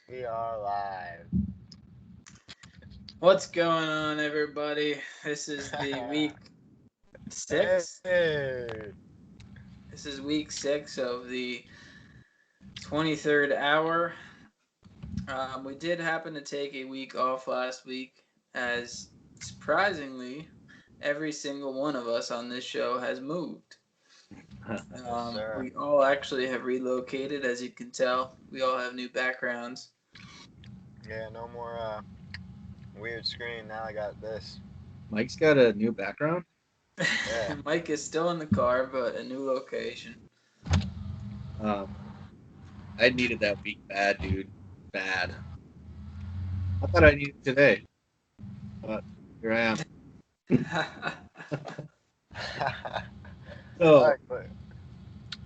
We are live. What's going on, everybody? This is the week six. Hey. This is week six of the 23rd hour. We did happen to take a week off last week, as surprisingly, every single one of us on this show has moved. Yes, sir. We all actually have relocated, as you can tell. We all have new backgrounds. Yeah, no more weird screen. Now I got this. Mike's got a new background. Yeah. Mike is still in the car, but a new location. Um, I needed that week bad, dude. Bad. I thought I needed it today, but here I am. So, Mike, but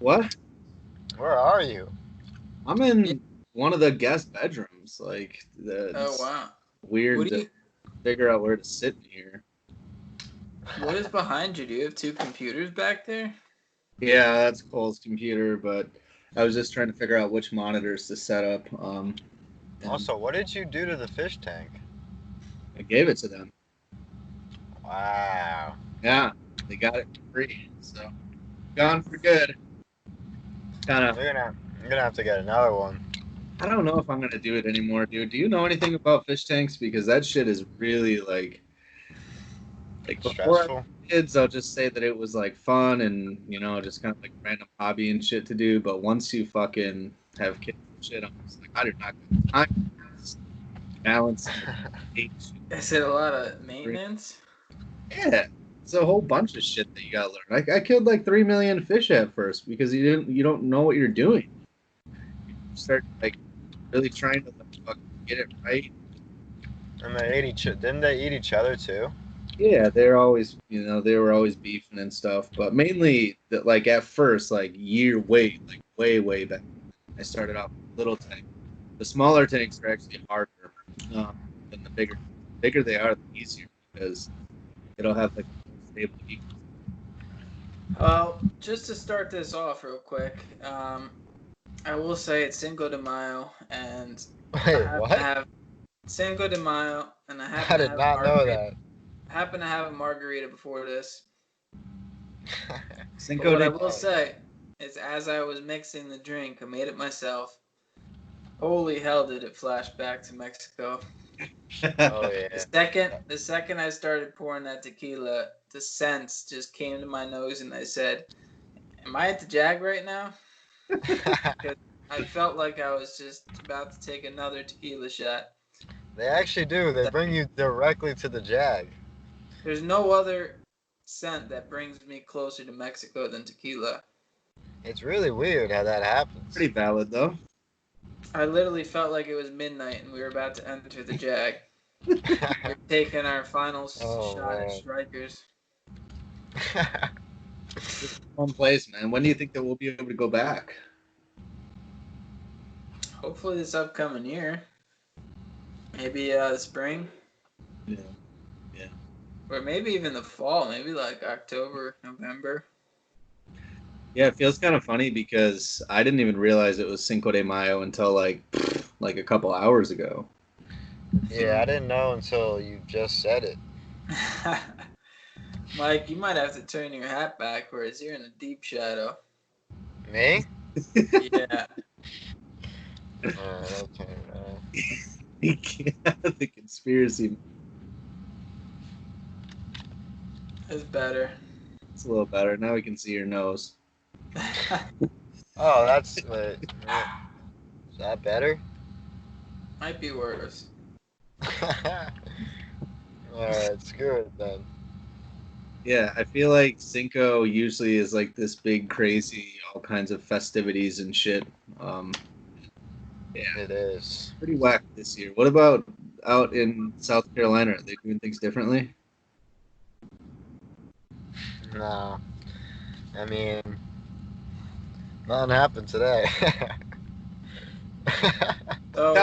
what? where are you? I'm in one of the guest bedrooms. Oh It's wow! What weird do to you? figure out where to sit in here. What is behind you? Do you have two computers back there? Yeah, that's Cole's computer, but I was just trying to figure out which monitors to set up. And Also, what did you do to the fish tank? I gave it to them. Wow. Yeah, they got it for free. So, gone for good. Kind of. You're gonna have to get another one. I don't know if I'm gonna do it anymore, dude. Do you know anything about fish tanks? Because that shit is really like before I Stressful. had kids, I'll just say that it was like fun and just kind of like random hobby and shit to do. But once you fucking have kids and shit, I'm just like, I do not got time for this balance. Is it a lot of maintenance? Yeah, it's a whole bunch of shit that you gotta learn. I killed like 3 million fish at first because you don't know what you're doing. You start like really trying to like, fucking get it right. And they ate didn't they eat each other too? Yeah, they're always, they were always beefing and stuff, but mainly that like at first, like way back, I started off with little tank. The smaller tanks are actually harder than the bigger. The bigger they are, the easier because it'll have like a more stable heat. Well, just to start this off real quick, I will say it's Cinco de Mayo, and I Wait, happen to what? have Cinco de Mayo, and I I happen to did have a not know margarita. that. Happen to have a margarita before this, but Cinco what I de will Oh, say is, as I was mixing the drink, I made it myself. Holy hell, did it flash back to Mexico! oh The yeah. second, the second I started pouring that tequila, the scents just came to my nose, and I said, "Am I at the Jag right now?" Because I felt like I was just about to take another tequila shot. They actually do. They bring you directly to the Jag. There's no other scent that brings me closer to Mexico than tequila. It's really weird how that happens. Pretty valid though. I literally felt like it was midnight and we were about to enter the Jag. We are taking our final Oh shot at Strikers. man. It's a fun place, man. When do you think that we'll be able to go back? Hopefully this upcoming year, maybe spring, Yeah, yeah, or maybe even the fall, maybe like October, November. yeah. It feels kind of funny because I didn't even realize it was Cinco de Mayo until like a couple hours ago. Yeah, I didn't know until you just said it. Mike, you might have to turn your hat backwards. You're in a deep shadow. Me? Yeah, Alright, I'll turn it on. The conspiracy. it's better. It's a little better. Now we can see your nose. Oh, is that better? Might be worse. Alright, screw it then. Yeah, I feel like Cinco usually is like this big, crazy, all kinds of festivities and shit. Um, yeah, It is. pretty whack this year. What about out in South Carolina? Are they doing things differently? No. I mean, nothing happened today. So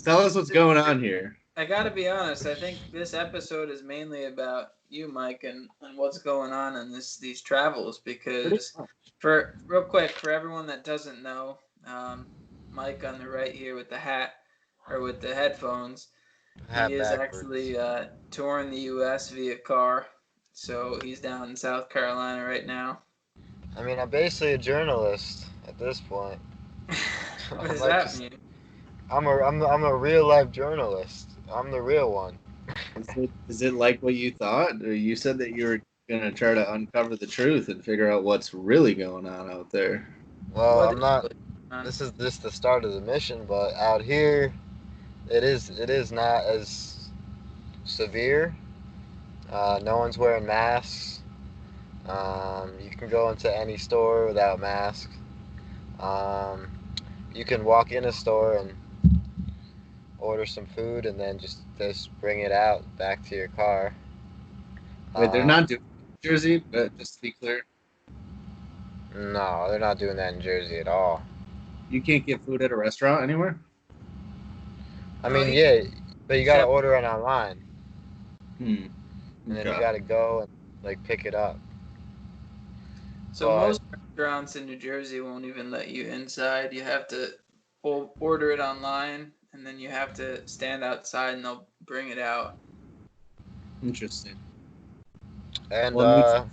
Tell us what's going on here. I gotta be honest. I think this episode is mainly about you, Mike, and what's going on in these travels. Pretty Because much. for real quick, for everyone that doesn't know, Mike on the right here with the hat. or with the headphones. Hat He is backwards. actually touring the U.S. via car, so he's down in South Carolina right now. I mean, I'm basically a journalist at this point. What I does might that just- mean? I'm a real life journalist. I'm the real one. Is it like what you thought? Or you said that you were gonna try to uncover the truth and figure out what's really going on out there. Well, What I'm is not. it, man? This is just the start of the mission, but out here, it is not as severe. No one's wearing masks. You can go into any store without masks. Um, you can walk in a store and order some food and then just bring it out back to your car. Wait, they're not doing New Jersey, but just to be clear, No, they're not doing that in Jersey at all. you can't get food at a restaurant anywhere. I No, mean, you- yeah, but you gotta Except- order it online, Hmm. and then you Okay. gotta go and like pick it up. So But- most restaurants in New Jersey won't even let you inside. You have to order it online, and then you have to stand outside, and they'll bring it out. Interesting. And Well,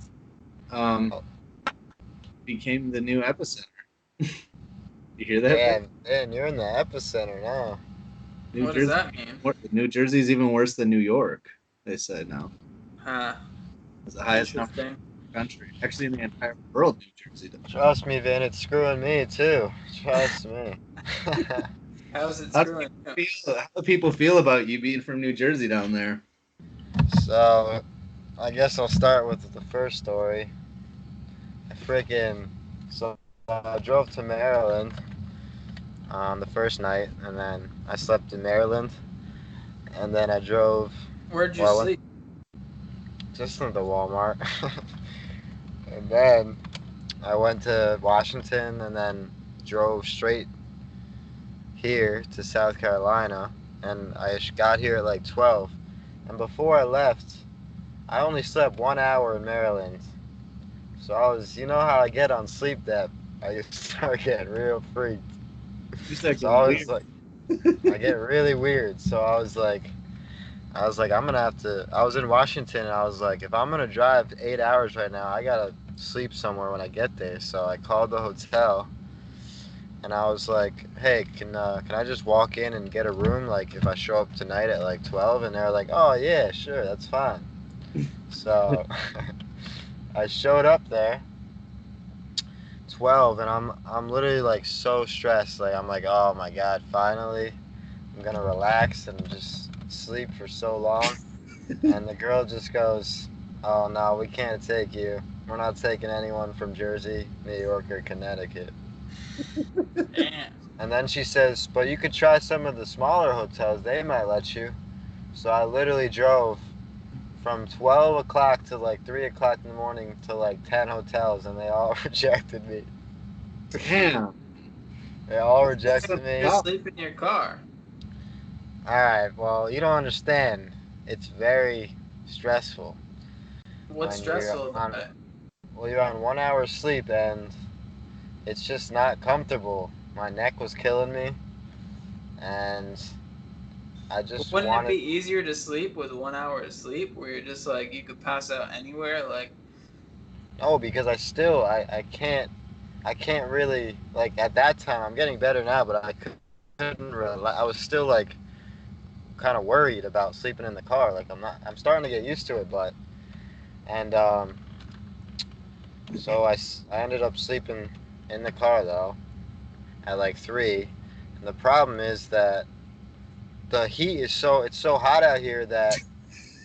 became the new epicenter. You hear that? yeah, man, you're in the epicenter now. New What Jersey, does that mean? New Jersey's even worse than New York. They say now. Huh. It's the highest number Interesting. in the country. Actually, in the entire world, New Jersey does. Trust me, Vin, it's screwing me too. Trust me. How's it How screwing you? How do people feel about you being from New Jersey down there? So, I guess I'll start with the first story. So I drove to Maryland the first night, and then I slept in Maryland, and then I drove Where'd you Well, I sleep? just in the Walmart, and then I went to Washington, and then drove straight here to South Carolina, and I got here at like 12, and before I left, I only slept 1 hour in Maryland. So you know how I get on sleep debt. I just start getting real freaked. You said So I was like, I get really weird. So I was like, I'm gonna have to. I was in Washington, and I was like, if I'm gonna drive 8 hours right now, I gotta sleep somewhere when I get there. So I called the hotel, and I was like, hey, can I just walk in and get a room, like if I show up tonight at like 12? And they're like, oh yeah, sure, that's fine. So I showed up there 12, and I'm literally like so stressed. Like I'm like, oh my god, finally I'm gonna relax and just sleep for so long. And the girl just goes, oh no, we can't take you. We're not taking anyone from Jersey, New York, or Connecticut. Damn. And then she says, but you could try some of the smaller hotels, they might let you. So I literally drove from 12 o'clock to like 3 o'clock in the morning to like 10 hotels, and they all rejected me. Damn. They all rejected me. You sleep in your car. Alright, well, you don't understand. It's very stressful. What's When you're stressful about on- it? Well, you're on 1 hour sleep, and it's just not comfortable. My neck was killing me, and I just Wouldn't wanted. it be easier to sleep with 1 hour of sleep, where you're just like you could pass out anywhere? Like, No, because I can't really, like, at that time. I'm getting better now, but I couldn't really. I was still like kind of worried about sleeping in the car. Like I'm starting to get used to it, but so I ended up sleeping in the car though at like 3, and the problem is that the heat is it's so hot out here that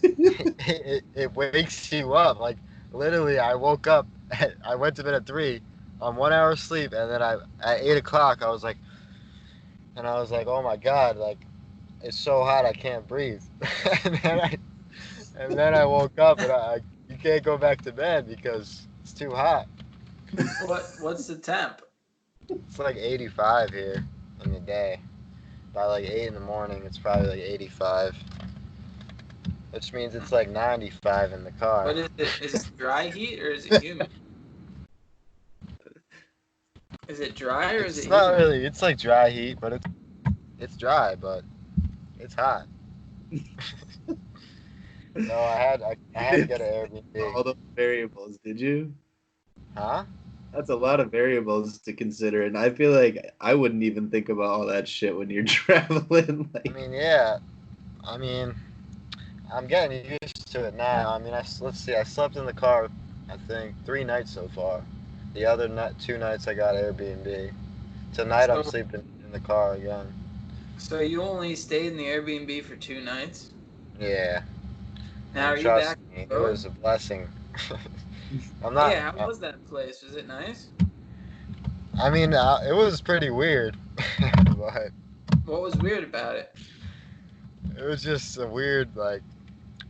it wakes you up. Like literally, I woke up. I went to bed at 3 on 1 hour sleep, and then at 8 o'clock I was like, oh my god, like it's so hot I can't breathe. and then I woke up, and you can't go back to bed because it's too hot. what's the temp? It's like 85 here in the day. By like 8 in the morning, it's probably like 85. Which means it's like 95 in the car. What is it? Is it dry heat or is it humid? Is it dry or is It's it not humid? really. It's like dry heat, but it's dry, but It's hot. So I had to get an All Airbnb. those variables, did you? Huh? That's a lot of variables to consider, and I feel like I wouldn't even think about all that shit when you're traveling. I mean, yeah. I mean, I'm getting used to it now. I mean, let's see. I slept in the car, I think 3 nights so far. The other 2 nights I got Airbnb. Tonight I'm So, sleeping in the car again. so you only stayed in the Airbnb for 2 nights. Yeah, Now, and are you trust back me, on it the road? was a blessing. I'm not. Yeah, how was that place? Was it nice? I mean, it was pretty weird, but What was weird about it? it was just a weird like.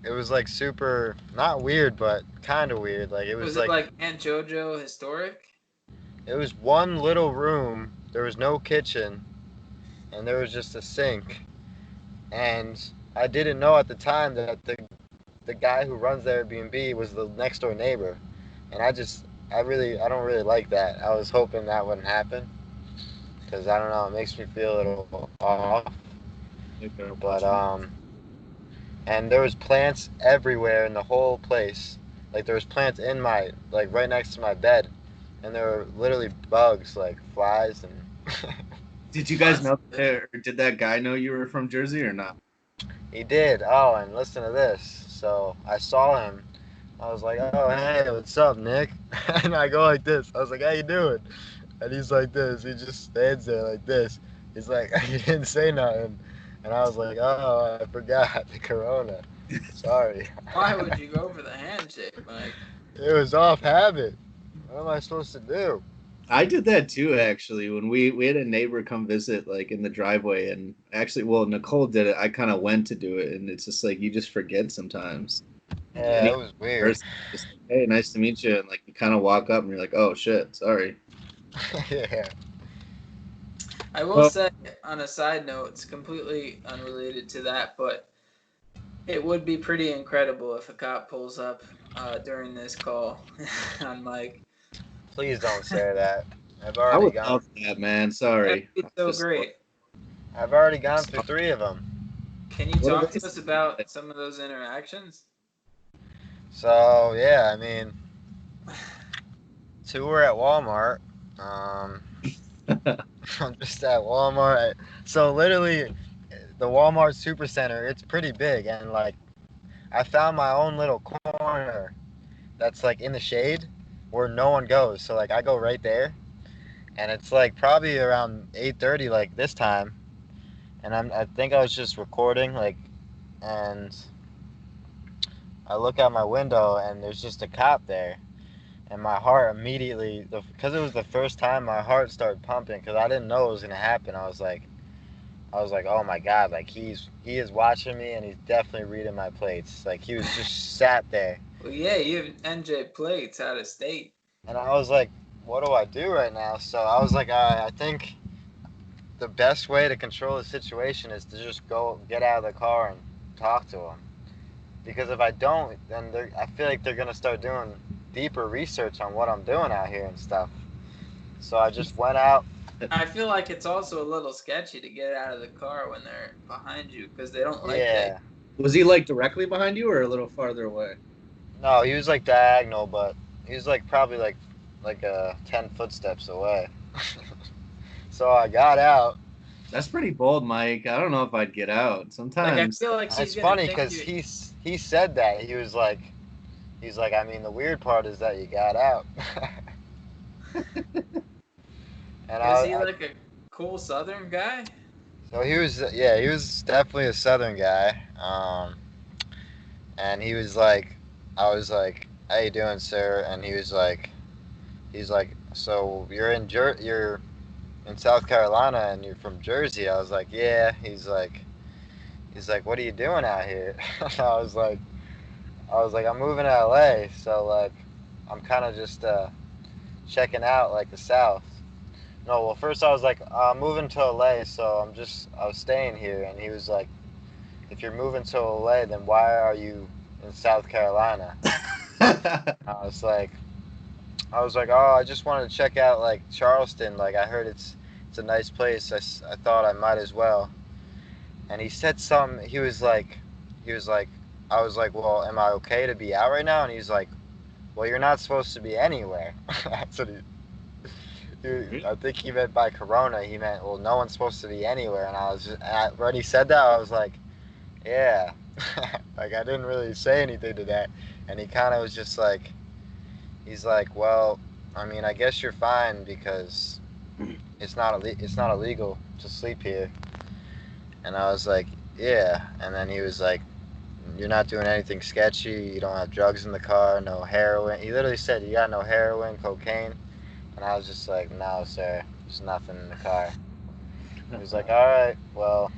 It was like super not weird, but kind of weird. Like it was Was it like like Aunt JoJo historic? it was one little room. There was no kitchen, and there was just a sink. And I didn't know at the time that the guy who runs the Airbnb was the next door neighbor, and I don't really like that. I was hoping that wouldn't happen because I don't know, it makes me feel a little off. Like they're But watching. and there was plants everywhere in the whole place. Like there was plants in my like right next to my bed, and there were literally bugs like flies and. Did you Well, guys that's know good. that, or did that guy know you were from Jersey or not? He did. Oh, and listen to this. So I saw him. I was like, "Oh, hey, what's up, Nick?" And I go like this. I was like, "How you doing?" And he's like this. He just stands there like this. He's like, he didn't say nothing. And I was like, "Oh, I forgot the Corona. Sorry." Why would you go for the handshake, Mike? It was off habit. What am I supposed to do? I did that too, actually. When we had a neighbor come visit, like in the driveway, and actually, well, Nicole did it. I kind of went to do it, and it's just like you just forget sometimes. And Yeah, Yeah. it was weird. person just like, hey, nice to meet you, and like you kind of walk up, and you're like, oh shit, sorry. Yeah. I will Well, say, on a side note, it's completely unrelated to that, but it would be pretty incredible if a cop pulls up during this call on Mike. Please don't say that. I've I already would gone. love that, man. That'd Sorry. be I'm so just great. I've already gone through 3 of them. Can you what do talk they to us say? about some of those interactions? So yeah, I mean, 2 were at Walmart. Um, I'm just at Walmart. So literally, the Walmart Supercenter, it's pretty big, and like I found my own little corner that's like in the shade where no one goes. So like I go right there, and it's like probably around 8:30 like this time, and I think I was just recording like, and I look out my window and there's just a cop there, and my heart immediately, because it was the first time, my heart started pumping because I didn't know it was gonna happen. I was like, oh my god, like he is watching me and he's definitely reading my plates. Like he was just sat there, Well, yeah, you have NJ plates out of state. and I was like, what do I do right now? So I was like, I think the best way to control the situation is to just go get out of the car and talk to him. Because if I don't, then I feel like they're gonna start doing deeper research on what I'm doing out here and stuff. So I just went out. I feel like it's also a little sketchy to get out of the car when they're behind you because they don't like that. Yeah. Was he like directly behind you or a little farther away? No, he was like diagonal, but he was like probably like 10 footsteps away. So I got out. That's pretty bold, Mike. I don't know if I'd get out. Like I Sometimes feel like And he's it's gonna funny think because you. he said that he's like I mean the weird part is that you got out. And Is he like a cool Southern guy? so he was, yeah, he was definitely a Southern guy. And he was like, I was like, how you doing, sir? And he's like, so you're in South Carolina and you're from Jersey. I was like, yeah. He's like, what are you doing out here? And I was like, I'm moving to LA, so like, I'm kind of just checking out like the South. No, well, first I was like, I'm moving to LA, so I was staying here. And he was like, if you're moving to LA, then why are you in South Carolina? I was like, oh, I just wanted to check out like Charleston. Like I heard it's a nice place. I thought I might as well. and he said something. He was like, I was like, well, am I okay to be out right now? And he's like, well, you're not supposed to be anywhere. That's what I think he meant by Corona. He meant, well, no one's supposed to be anywhere. And I was just, when he said that, I was like, yeah. Like I didn't really say anything to that, and he kind of was just like, he's like, well, I mean, I guess you're fine because it's not illegal to sleep here. And I was like, yeah. And then he was like, you're not doing anything sketchy. You don't have drugs in the car, no heroin. He literally said, you got no heroin, cocaine. And I was just like, no, sir, there's nothing in the car. He was like, all right, well.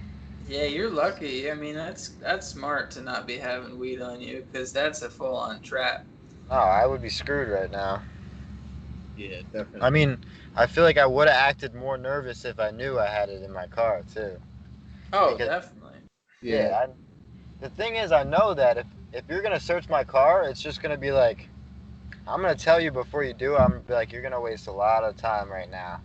Yeah, you're lucky. I mean, that's smart to not be having weed on you, because that's a full-on trap. No, I would be screwed right now. Yeah, definitely. I mean, I feel like I would have acted more nervous if I knew I had it in my car too. Oh, Because, definitely. yeah. The thing is, I know that if you're gonna search my car, it's just gonna be like, I'm gonna tell you before you do. I'm gonna be like, you're gonna waste a lot of time right now,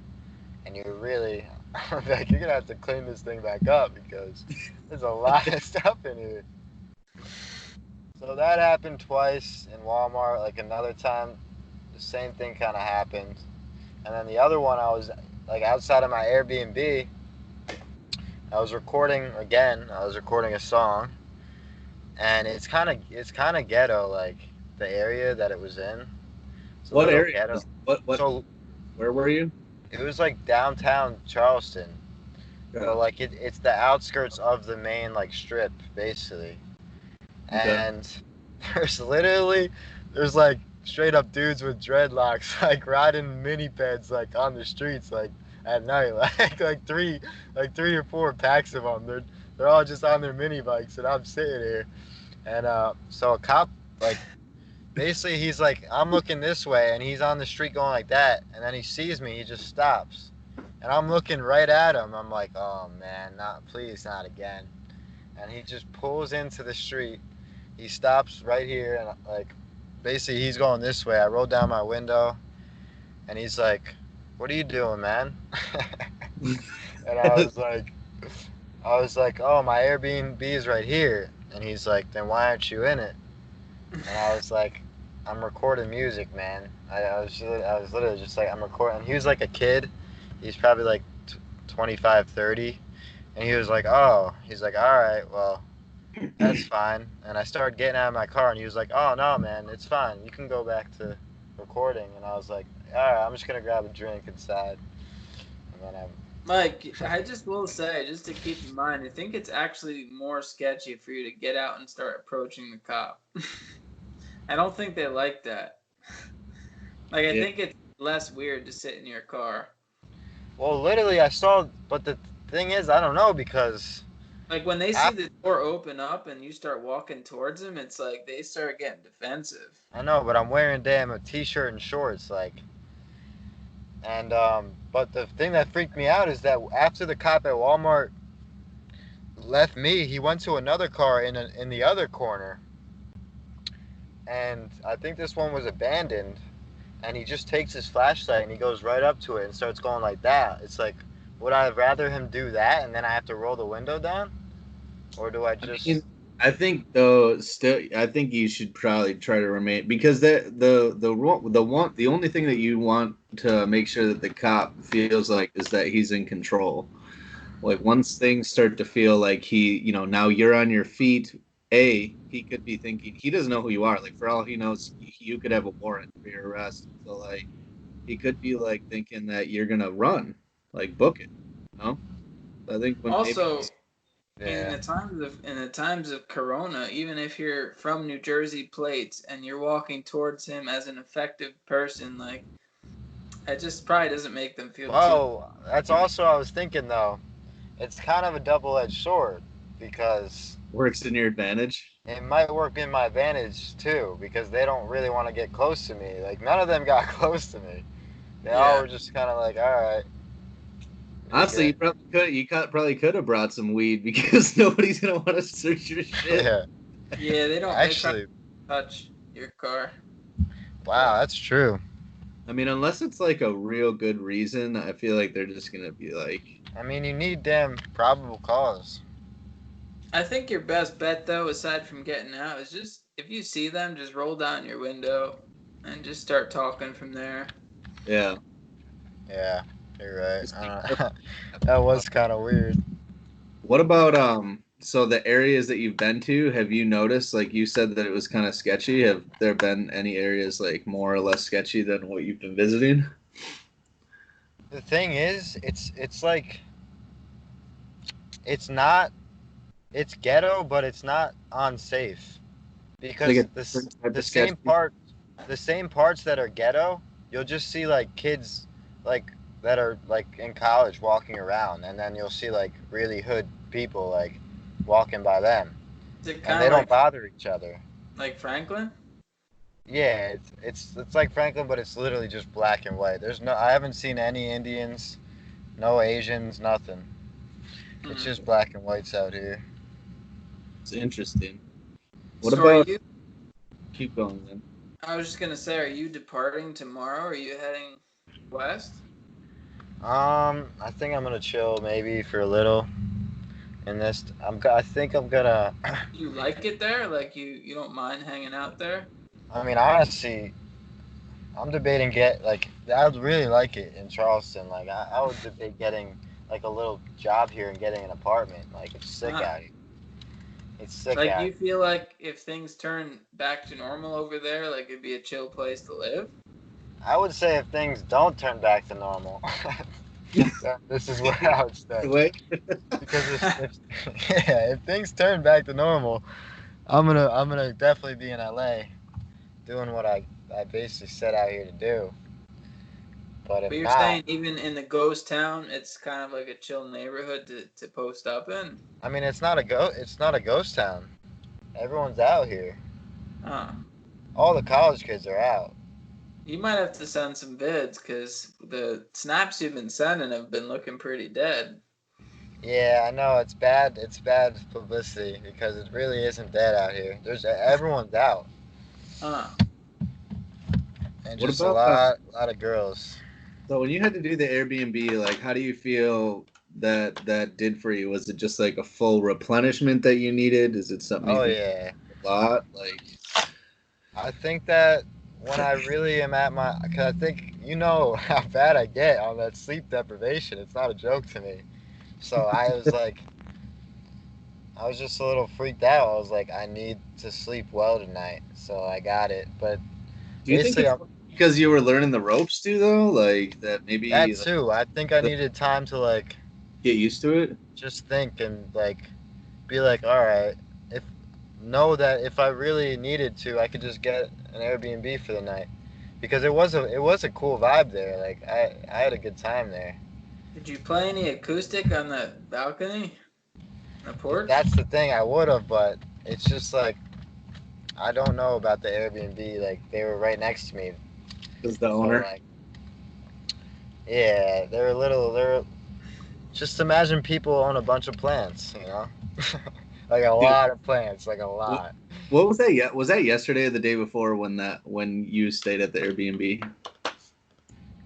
and you really, I'm like, you're gonna have to clean this thing back up because there's a lot of stuff in here. So that happened twice in Walmart. Like another time, the same thing kind of happened. And then the other one, I was like outside of my Airbnb. I was recording again. I was recording a song, and it's kind of ghetto, like the area that it was in. It's a What little area? ghetto. What? So Where were you? it was like downtown Charleston, but like it's the outskirts of the main like strip, basically. Okay. And there's like straight up dudes with dreadlocks like riding mini peds like on the streets like at night like three or four packs of them. They're all just on their mini bikes, and I'm sitting here, and so a cop like basically he's like, I'm looking this way, and he's on the street going like that, and then he sees me, he just stops, and I'm looking right at him. I'm like, oh man, not please, not again. And he just pulls into the street. He stops right here, and like basically he's going this way. I rolled down my window, and he's like, what are you doing, man? And I was like, oh, my Airbnb is right here. And he's like, then why aren't you in it? And I was like, I'm recording music, man. I was literally just like, I'm recording. He was like a kid. He's probably like 25, 30. And he was like, oh, he's like, all right, well, that's fine. And I started getting out of my car, and he was like, oh, no, man, it's fine. You can go back to recording. And I was like, all right, I'm just going to grab a drink inside. And then Mike, I just will say, just to keep in mind, I think it's actually more sketchy for you to get out and start approaching the cop. I don't think they like that. Like, I think it's less weird to sit in your car. well, literally, I saw, but the thing is, I don't know, because Like, when they see the door open up and you start walking towards them, it's like they start getting defensive. I know, but I'm wearing damn a t-shirt and shorts, like, and but the thing that freaked me out is that after the cop at Walmart left me, he went to another car in the other corner, and I think this one was abandoned, and he just takes his flashlight and he goes right up to it and starts going like that. It's like, would I rather him do that and then I have to roll the window down, or do I just? I think though, still, I think you should probably try to remain, because the only thing that you want to make sure that the cop feels like is that he's in control. Like once things start to feel like now you're on your feet. He could be thinking he doesn't know who you are. Like for all he knows, you could have a warrant for your arrest. So like, he could be like thinking that you're gonna run, like book it. I think when Also, Yeah. in the times of Corona, even if you're from New Jersey plates and you're walking towards him as an effective person, like it just probably doesn't make them feel Whoa, that's also I was thinking though. It's kind of a double-edged sword because works in your advantage. it might work in my advantage too because they don't really want to get close to me. Like none of them got close to me. They all were just kind of like, all right. Honestly, you probably could have brought some weed because nobody's gonna want to search your shit. Yeah. Yeah, they don't Actually, touch your car. wow, that's true. I mean, unless it's like a real good reason, I feel like they're just gonna be like, I mean, you need damn probable cause. I think your best bet, though, aside from getting out, is just if you see them, just roll down your window and just start talking from there. Yeah. Yeah, you're right. Just be careful. That was kind of weird. What about so the areas that you've been to, have you noticed, like you said that it was kind of sketchy, have there been any areas like more or less sketchy than what you've been visiting? The thing is, it's like it's not it's ghetto, but it's not unsafe Like because a different type the of sketchy? the same parts that are ghetto, you'll just see like kids like that are like in college walking around, and then you'll see like really hood people like walking by them, Is it and kind they of don't bother each other. like Franklin? Yeah, it's like Franklin, but it's literally just black and white. I haven't seen any Indians, no Asians, nothing. It's Hmm. just black and whites out here. It's interesting. What So are about you? keep going then? I was just gonna say, are you departing tomorrow? Are you heading west? I think I'm gonna chill maybe for a little in this. I think I'm gonna. Do you like it there? Like you don't mind hanging out there? I mean, honestly, I'm debating I would really like it in Charleston. Like I would debate getting like a little job here and getting an apartment. Like it's sick Huh. out here. It's sick Like out you feel like if things turn back to normal over there, like it'd be a chill place to live? I would say if things don't turn back to normal, then this is where I would stay. Wait. Because if yeah, if things turn back to normal, I'm gonna definitely be in LA doing what I basically set out here to do. But But if you're not, saying even in the ghost town, it's kind of like a chill neighborhood to post up in? I mean it's not a ghost town. Everyone's out here. Huh. All the college kids are out. You might have to send some vids because the snaps you've been sending have been looking pretty dead. Yeah, I know it's bad. It's bad publicity because it really isn't dead out here. There's everyone's out Huh. and What just a about lot of girls. so when you had to do the Airbnb, like how do you feel that that did for you? Was it just like a full replenishment that you needed? Is it something Oh you need yeah, a lot? Like I think that when I really am at my, cause I think you know how bad I get on that sleep deprivation. It's not a joke to me. So I was just a little freaked out. I was like, I need to sleep well tonight, so I got it. But do you think basically, it's because you were learning the ropes too though? Like that that maybe like, too. I think I needed time to like get used to it? just think and like be like, all right, if know that if I really needed to, I could just get an Airbnb for the night because it was a cool vibe there. Like I had a good time there. Did you play any acoustic on the balcony? The porch? That's the thing. I would have, but it's just like I don't know about the Airbnb. Like they were right next to me, As the so owner. like yeah, they were little. They're just imagine people own a bunch of plants, you know, like a Dude, lot of plants, like a what, lot. what was that? Was that yesterday or the day before when you stayed at the Airbnb?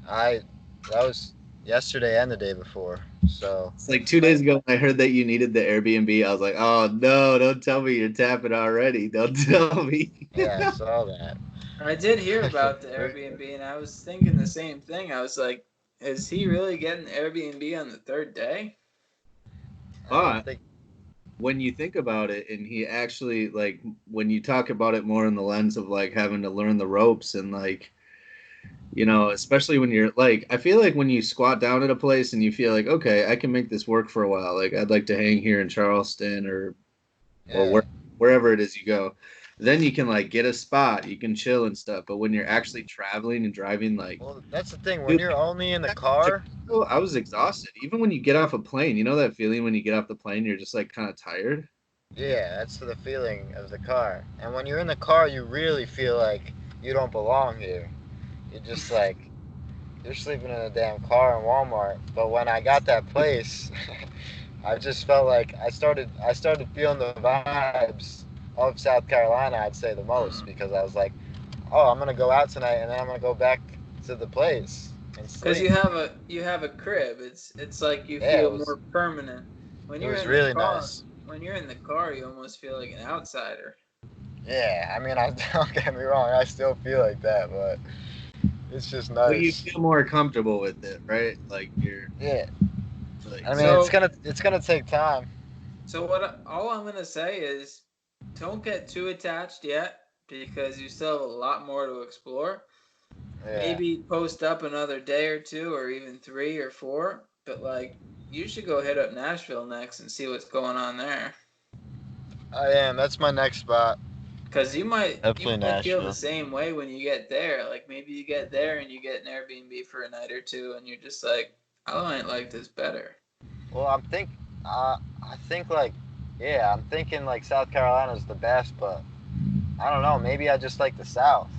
I that was yesterday and the day before. So It's like 2 days ago when I heard that you needed the Airbnb. I was like, oh no, don't tell me you're tapping already. Don't tell me. yeah, I saw that. I did hear about the Airbnb and I was thinking the same thing. I was like, is he really getting the Airbnb on the third day? I don't But think. when you think about it, and he actually like when you talk about it more in the lens of like having to learn the ropes and like especially when you're like, I feel like when you squat down at a place and you feel like, okay, I can make this work for a while. Like I'd like to hang here in Charleston or Yeah. wherever it is you go. Then you can like get a spot, you can chill and stuff. But when you're actually traveling and driving, like, Well, that's the thing. When dude, you're only in the car, I was exhausted. Even when you get off a plane, you know that feeling when you get off the plane, you're just like kind of tired. yeah, that's the feeling of the car. And when you're in the car, you really feel like you don't belong here. You're just like you're sleeping in a damn car in Walmart. But when I got that place, I just felt like I started feeling the vibes of South Carolina. I'd say the most because I was like, oh, I'm gonna go out tonight and then I'm gonna go back to the place and Because sleep. you have a crib. It's like you Yeah, feel more permanent. When it you're was in the really car, nice. when you're in the car, you almost feel like an outsider. Yeah, I mean, I don't get me wrong, I still feel like that, but it's just But you nice. feel more comfortable with it, right? Like you're Yeah, like I mean, So, it's gonna take time. all I'm gonna say is, don't get too attached yet because you still have a lot more to explore. Yeah, Maybe post up another day or two, or even 3 or 4. But like, you should go hit up Nashville next and see what's going on there. I am. That's my next spot. Cause you Definitely might feel the Nashville. same way when you get there. Like maybe you get there and you get an Airbnb for a night or two, and you're just like, I might like this better. Well, I think like, yeah, I'm thinking like South Carolina's the best, but I don't know. Maybe I just like the South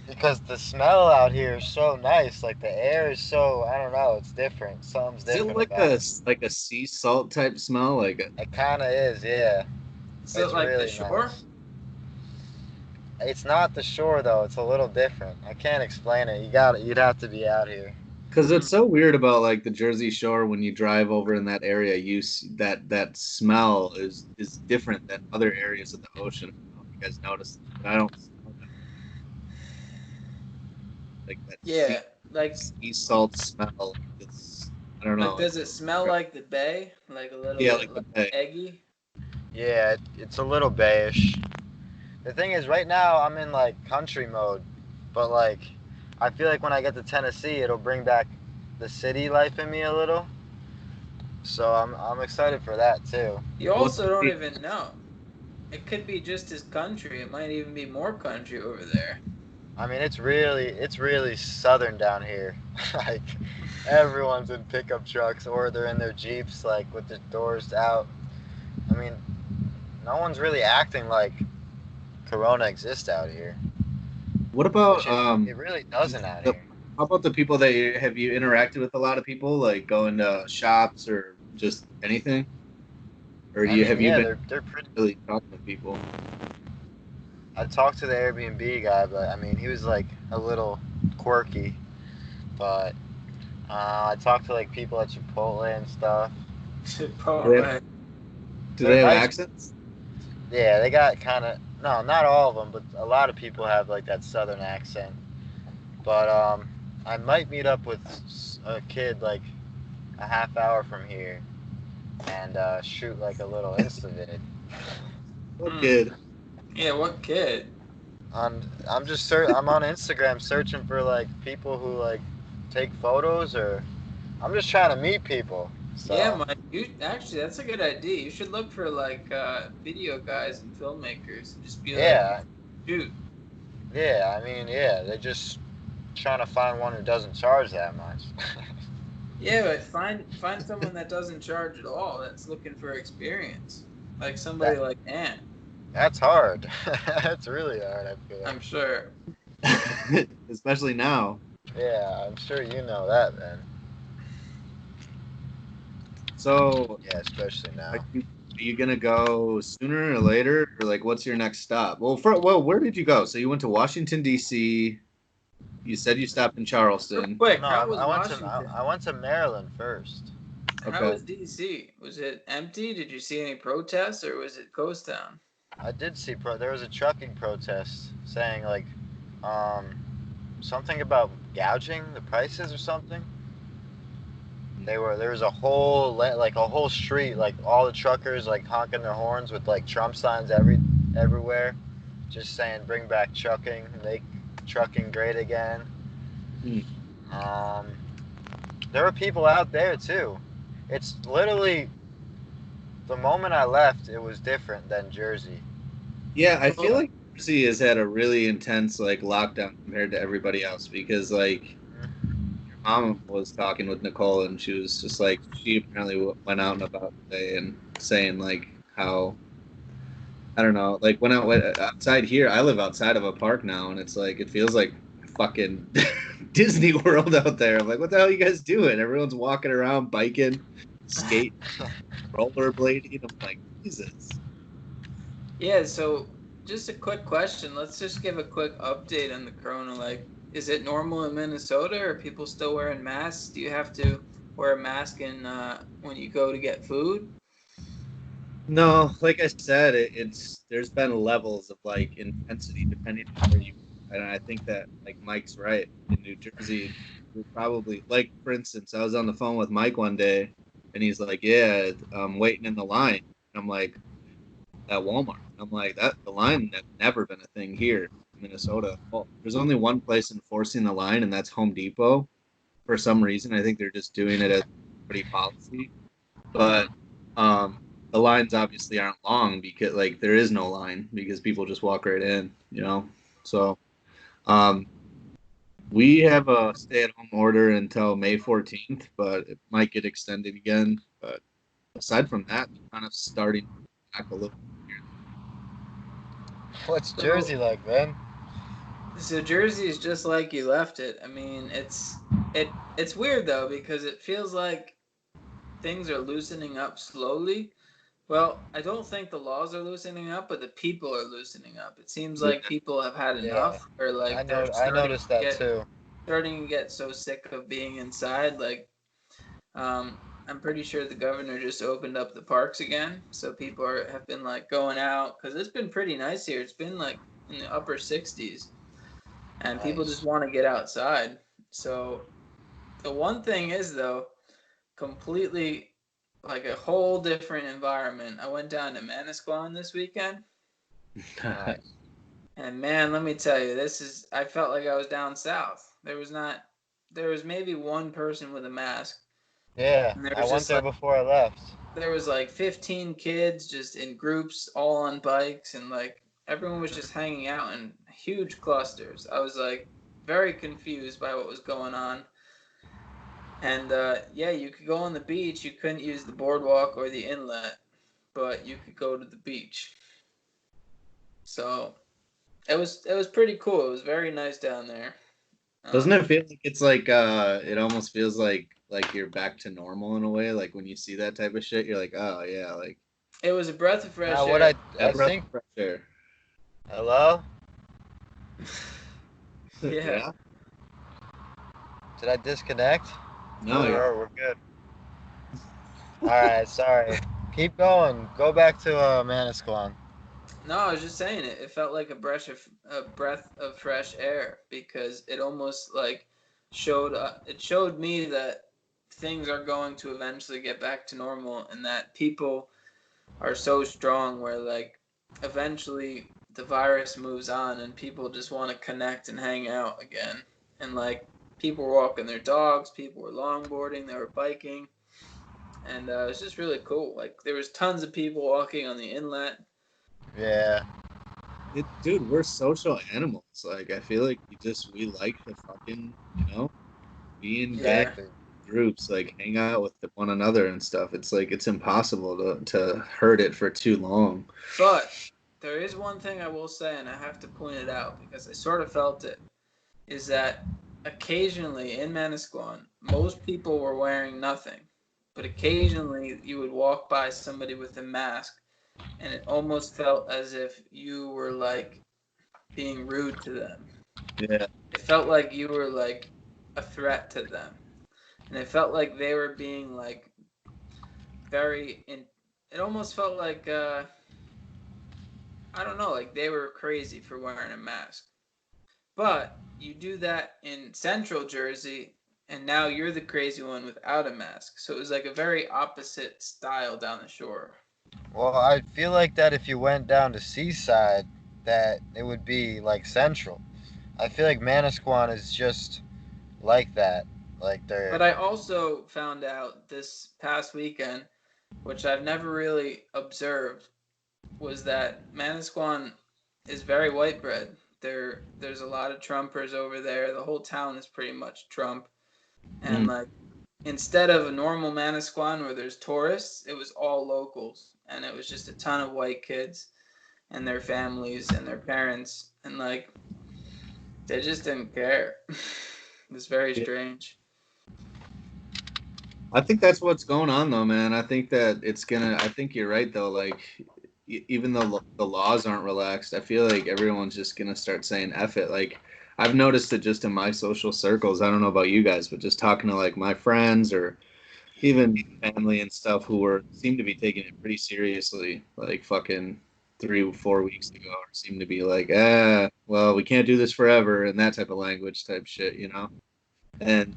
because the smell out here is so nice. Like the air is so, I don't know, it's different. Something's is it different about it. like a sea salt type smell? Like a, It kind of is, yeah. So It's like the really shore. nice. It's not the shore though. It's a little different. I can't explain it. You'd have to be out here. because Hmm. it's so weird about like the Jersey Shore when you drive over in that area. You see that smell is different than other areas of the ocean. I don't know if you guys noticed, but I don't smell that, like that Yeah, like sea salt smell. Like it's I don't like know. does it smell like the bay? Like a little Yeah, bit like the like bay. eggy? Yeah, it's a little beige. The thing is, right now I'm in like country mode, but like I feel like when I get to Tennessee, it'll bring back the city life in me a little. So I'm excited for that too. You Well, also don't even know. It could be just as country. It might even be more country over there. I mean, it's really southern down here. Like everyone's in pickup trucks or they're in their Jeeps like with the doors out. I mean, no one's really acting like Corona exists out here, what about which it really doesn't out the here. how about the people that have you interacted with a lot of people like going to shops or just anything? Or I mean, have you yeah, been they're pretty. really talking to people? I talked to the Airbnb guy, but I mean, he was like a little quirky. But I talked to like people at Chipotle and stuff. Do they have, Chipotle. do They're they have nice. accents? Yeah, they got kind of no, not all of them, but a lot of people have like that southern accent. But I might meet up with a kid like a half hour from here and shoot like a little Insta vid. Oh, Hmm. good. Yeah, what kid? I'm on Instagram searching for like people who like take photos or I'm just trying to meet people. Yeah, So Mike. You actually, that's a good idea. You should look for like video guys and filmmakers and just be like, yeah, shoot. yeah. I mean, yeah. They're just trying to find one who doesn't charge that much. Yeah, but find someone that doesn't charge at all. That's looking for experience, like somebody that like Ant. that's hard. That's really hard. I feel like. I'm sure. Especially now. Yeah, I'm sure you know that, man. So, Yeah, especially now. are you gonna go sooner or later, or like, what's your next stop? Well, where did you go? So you went to Washington D.C. You said you stopped in Real Charleston. quick, No, how was I went to Washington? I went to Maryland first. How Okay. was DC? Was it empty? Did you see any protests, or was it ghost town? I did see there was a trucking protest saying like um something about gouging the prices or something. There was a whole like a whole street like all the truckers like honking their horns with like Trump signs everywhere, just saying bring back trucking, make trucking great again. Hmm. Um, there were people out there too. It's literally the moment I left, it was different than Jersey. Yeah, I feel Well, like Jersey has had a really intense like lockdown compared to everybody else because like mom was talking with Nicole and she was just like she apparently went out and about today and saying like how I don't know like when I went outside here I live outside of a park now and it's like it feels like fucking Disney World out there. I'm like, what the hell are you guys doing? Everyone's walking around, biking, skating, rollerblading. I'm like, Jesus. yeah. So, just a quick question. Let's just give a quick update on the corona. Like, is it normal in Minnesota? Are people still wearing masks? Do you have to wear a mask in when you go to get food? No, like I said, it's there's been levels of like intensity depending on where you. And I think that like Mike's right. In New Jersey, we probably like for instance, I was on the phone with Mike one day, and he's like, "Yeah, I'm waiting in the line." And I'm like, "At Walmart." I'm like, "That the line has never been a thing here in Minnesota. Well, there's only one place enforcing the line, and that's Home Depot. For some reason, I think they're just doing it as pretty policy." But the lines obviously aren't long because like there is no line because people just walk right in, you know. So um, we have a stay-at-home order until May 14th, but it might get extended again. But aside from that, kind of starting back a little. What's So, Jersey like, man? so Jersey is just like you left it. I mean, it's weird though because it feels like things are loosening up slowly. Well, I don't think the laws are loosening up, but the people are loosening up. It seems Yeah, like people have had Yeah, enough, or like they're I noticed that too. starting to get so sick of being inside. Like, I'm pretty sure the governor just opened up the parks again, so people have been like going out because it's been pretty nice here. It's been like in the upper 60s, and people just Nice. want to get outside. So the one thing is though, completely like a whole different environment. I went down to Manasquan this weekend, Nice. and man, let me tell you, I felt like I was down south. There was maybe one person with a mask, Yeah, and there I was went just there like before I left. 15 kids just in groups, all on bikes, and like everyone was just hanging out in huge clusters. I was like very confused by what was going on. And yeah, you could go on the beach. You couldn't use the boardwalk or the inlet, but you could go to the beach. So it was pretty cool. It was very nice down there. doesn't Um, it feel like it's like it almost feels like you're back to normal in a way? Like when you see that type of shit, you're like, oh yeah, like it was a breath of fresh Now, what air. that I breath think. of fresh air. Hello? Yeah. Yeah. Did I disconnect? No, We're good. All right, sorry. Keep going. Go back to Manasquan. No, I was just saying it felt like a breath of fresh air because it almost like it showed me that things are going to eventually get back to normal and that people are so strong where like eventually the virus moves on and people just want to connect and hang out again. And like people were walking their dogs, people were longboarding, they were biking, and it was just really cool. Like there was tons of people walking on the inlet. Yeah. dude, we're social animals. Like I feel like we like to fucking be in gang Yeah. Exactly. groups, like hang out with one another and stuff. It's like it's impossible to hurt it for too long. But there is one thing I will say, and I have to point it out because I sort of felt it, is that occasionally in Manasquan, most people were wearing nothing. But occasionally you would walk by somebody with a mask, and it almost felt as if you were like being rude to them. Yeah, It felt like you were like a threat to them. And it felt like they were being like very in it almost felt like I don't know, like they were crazy for wearing a mask. But you do that in central Jersey, and now you're the crazy one without a mask. So it was like a very opposite style down the shore. Well, I feel like that if you went down to Seaside, that it would be like Central. I feel like Manasquan is just like that. Like they're. But I also found out this past weekend, which I've never really observed, was that Manasquan is very white bread. There's a lot of Trumpers over there. The whole town is pretty much Trump. And mm. like instead of a normal Manasquan where there's tourists, it was all locals, and it was just a ton of white kids and their families and their parents, and like they just didn't care. It was very Yeah. strange. I think that's what's going on though, man. I think that it's gonna. I think you're right though. Like even though the laws aren't relaxed, I feel like everyone's just gonna start saying "F it." Like I've noticed it just in my social circles. I don't know about you guys, but just talking to like my friends or even family and stuff who seem to be taking it pretty seriously, like fucking 3 or 4 weeks ago, or seem to be like, well, we can't do this forever, and that type of language type shit, you know. And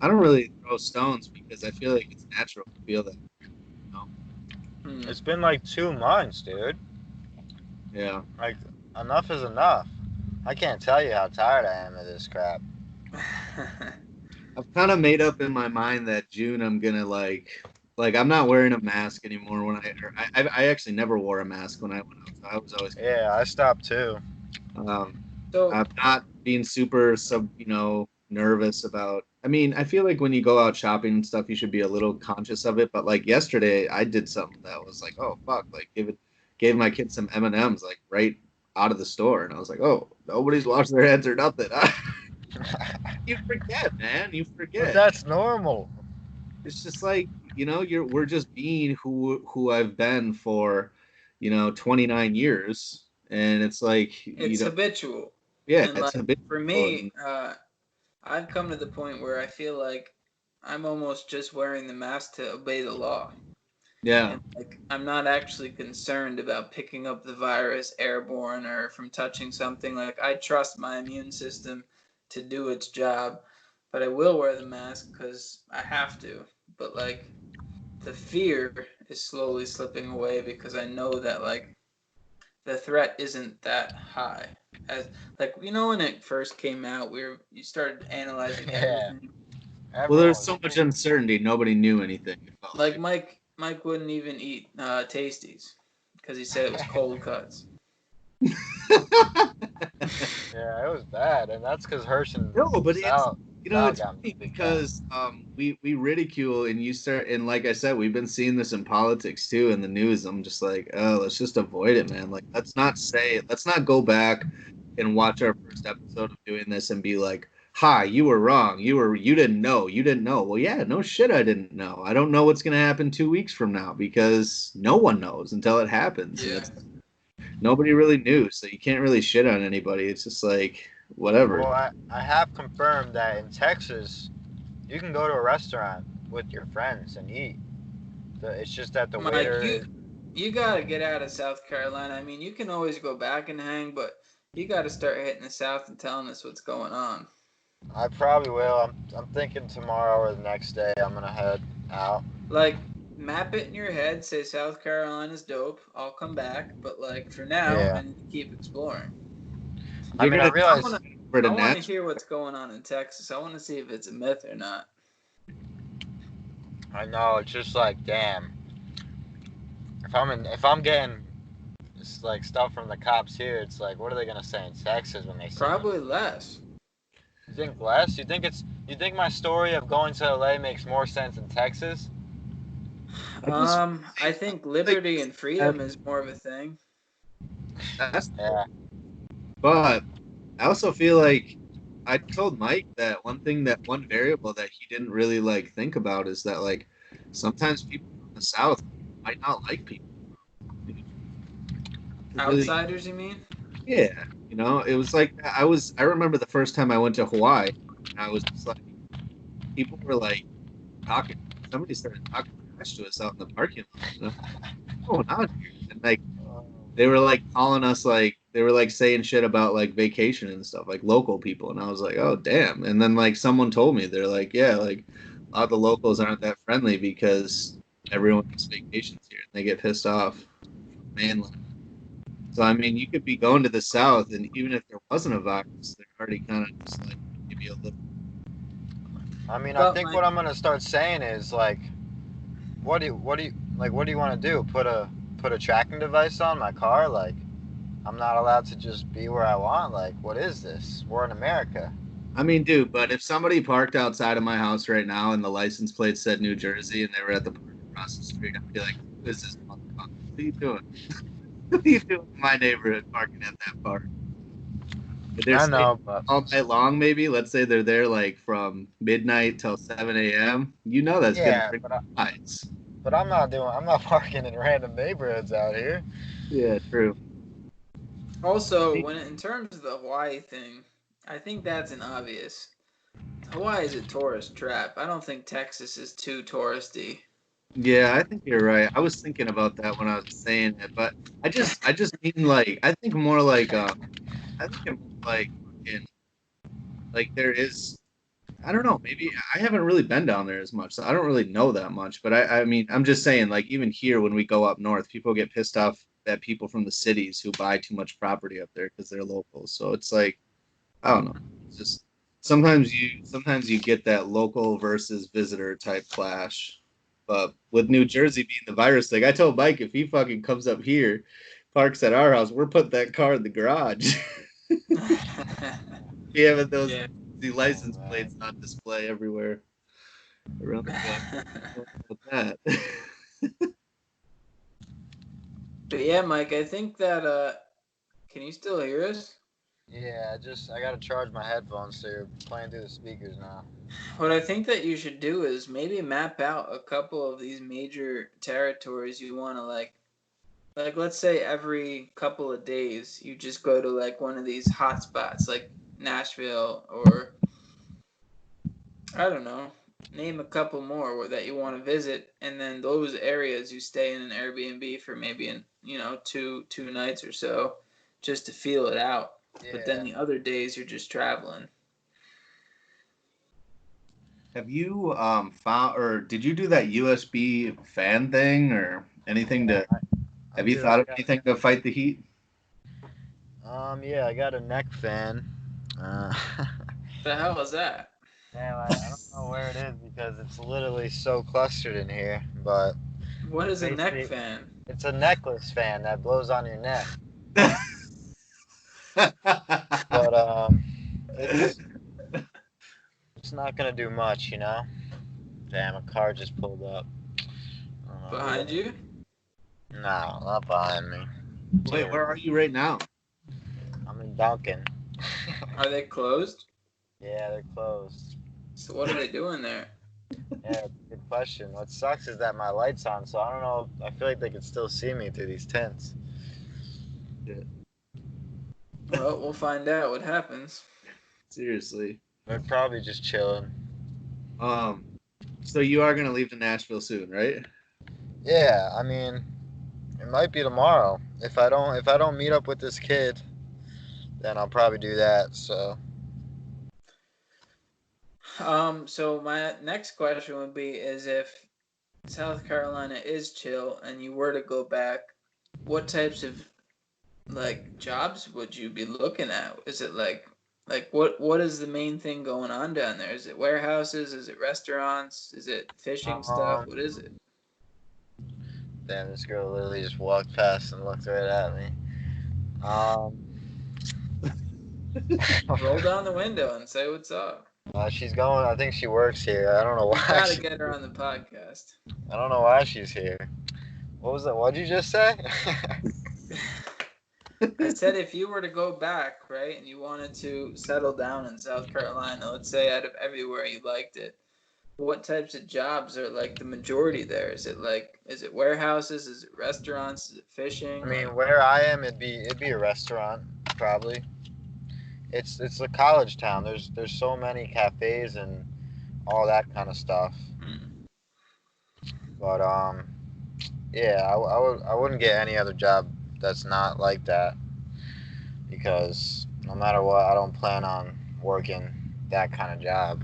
I don't really throw stones because I feel like it's natural to feel that, you know. It's been like 2 months, dude. Yeah. Like, enough is enough. I can't tell you how tired I am of this crap. I've kind of made up in my mind that June I'm gonna like I'm not wearing a mask anymore when I actually never wore a mask when I went out. So I was always Yeah, I stopped too. So I'm not being super nervous about. I mean, I feel like when you go out shopping and stuff, you should be a little conscious of it. But like yesterday, I did something that was like, oh fuck, like gave my kids some M&Ms like right out of the store, and I was like, oh, nobody's washed their hands or nothing. You forget, man. You But forget. that's normal. It's just like we're just being who I've been for 29 years, and it's like it's habitual. yeah, And it's like a bit. for me, I've come to the point where I feel like I'm almost just wearing the mask to obey the law. Yeah, And like I'm not actually concerned about picking up the virus airborne or from touching something. Like I trust my immune system to do its job, but I will wear the mask because I have to. But like the fear is slowly slipping away because I know that like the threat isn't that high. As like when it first came out, you started analyzing Yeah. everything. well, there's Everyone's so much uncertainty. Nobody knew anything. It felt Like Mike wouldn't even eat Tasties because he said it was cold cuts. Yeah, it was bad, and that's because Hirsch and No, but Sal it's got funny me big time. because we ridicule and you start, and like I said, we've been seeing this in politics too in the news. I'm just like, oh, let's just avoid it, man. Like let's not go back and watch our first episode of doing this and be like, hi, you were wrong. You didn't know. You didn't know. Well, yeah, no shit, I didn't know. I don't know what's gonna happen 2 weeks from now because no one knows until it happens. And Yeah. it's nobody really knew, so you can't really shit on anybody. It's just like whatever. Well, I have confirmed that in Texas, you can go to a restaurant with your friends and eat. It's just that the Mike, waiter is. you gotta get out of South Carolina. I mean, you can always go back and hang, but you gotta start hitting the South and telling us what's going on. I probably will. I'm thinking tomorrow or the next day I'm gonna head out. Like, map it in your head. Say South Carolina's dope. I'll come back, but like for now, Yeah. I need to keep exploring. I mean, I realize. For the I want to natural. hear what's going on in Texas. I want to see if it's a myth or not. I know it's just like, damn. If I'm getting it's like stuff from the cops here, it's like, what are they gonna say in Texas when they see me? Probably less. You think less? You think my story of going to LA makes more sense in Texas? I think liberty and freedom is more of a thing. Yeah. But I also feel like I told Mike that one variable that he didn't really like think about is that like sometimes people from the South might not like people. Outsiders, you mean? Yeah, it was like I remember the first time I went to Hawaii, and I was just like, people were like talking. Somebody started talking trash to us out in the parking lot. What's going on here? And like they were like calling us like they were like saying shit about like vacation and stuff, like local people, and I was like, oh damn. And then like someone told me they're like, yeah, like a lot of the locals aren't that friendly because everyone takes vacations here and they get pissed off from mainland. So I mean, you could be going to the South, and even if there wasn't a virus, they're already kind of just like give you a little. I mean, I But think like, what I'm gonna start saying is like, what do you want to do? Put a tracking device on my car? Like, I'm not allowed to just be where I want. Like, what is this? We're in America. I mean, dude, but if somebody parked outside of my house right now and the license plate said New Jersey and they were at the park across the street, I'd be like, who is this motherfucker? What are you doing? What are you doing in my neighborhood parking at that park? If they're I staying know, but all night long, maybe. Let's say they're there like from midnight till 7 a.m. That's gonna yeah, bring lights. but I'm not parking in random neighborhoods out here. Yeah, true. also, in terms of the Hawaii thing, I think that's an obvious. Hawaii is a tourist trap. I don't think Texas is too touristy. Yeah, I think you're right. I was thinking about that when I was saying it, but I just mean like, I think more like, I think it like, fucking, like there is, I don't know, maybe I haven't really been down there as much, so I don't really know that much. But I mean, I'm just saying, like, even here when we go up north, people get pissed off at people from the cities who buy too much property up there because they're locals. So it's like, I don't know. It's just sometimes you get that local versus visitor type clash. But with New Jersey being the virus thing, I told Mike if he fucking comes up here, parks at our house, we're putting that car in the garage. We have those Yeah. the license plates on display everywhere around the block. About that. But yeah, Mike, I think that can you still hear us? Yeah, I gotta charge my headphones, so you're playing through the speakers now. What I think that you should do is maybe map out a couple of these major territories you want to like let's say every couple of days you just go to like one of these hot spots like Nashville or I don't know, name a couple more that you want to visit, and then those areas you stay in an Airbnb for maybe two nights or so, just to feel it out. But then Yeah. the other days you're just traveling. Have you found or did you do that USB fan thing or anything to have you Dude, thought of anything to fight the heat? yeah, I got a neck fan. Uh, The hell is that? Damn, I don't know where it is because it's literally so clustered in here, but What is a neck basically, fan? it's a necklace fan that blows on your neck. But it's it's not gonna do much, you know. Damn, a car just pulled up. I don't know who Behind that- you? No, not behind me. Wait, where are you right now? I'm in Duncan. Are they closed? Yeah, they're closed. So what are they doing there? Yeah, good question. What sucks is that my light's on, so I don't know. I feel like they can still see me through these tents. Well, we'll find out what happens. Seriously. They're probably just chilling. Um, so you are gonna leave to Nashville soon, right? Yeah, I mean, it might be tomorrow. If I don't meet up with this kid, then I'll probably do that. So So my next question would be is if South Carolina is chill and you were to go back, what types of like jobs would you be looking at? Is it like what is the main thing going on down there? Is it warehouses? Is it restaurants? Is it fishing stuff? um, What is it? damn, this girl literally just walked past and looked right at me. Um, Roll down the window and say what's up. she's going. I think she works here. I don't know why. Gotta get her on the podcast. I don't know why she's here. What was that? What'd you just say? I said if you were to go back, right, and you wanted to settle down in South Carolina, let's say out of everywhere you liked it, what types of jobs are like the majority there? Is it warehouses? Is it restaurants? Is it fishing? I mean, where I am, it'd be a restaurant probably. It's a college town. There's so many cafes and all that kind of stuff. But yeah, I wouldn't get any other job that's not like that because no matter what, I don't plan on working that kind of job.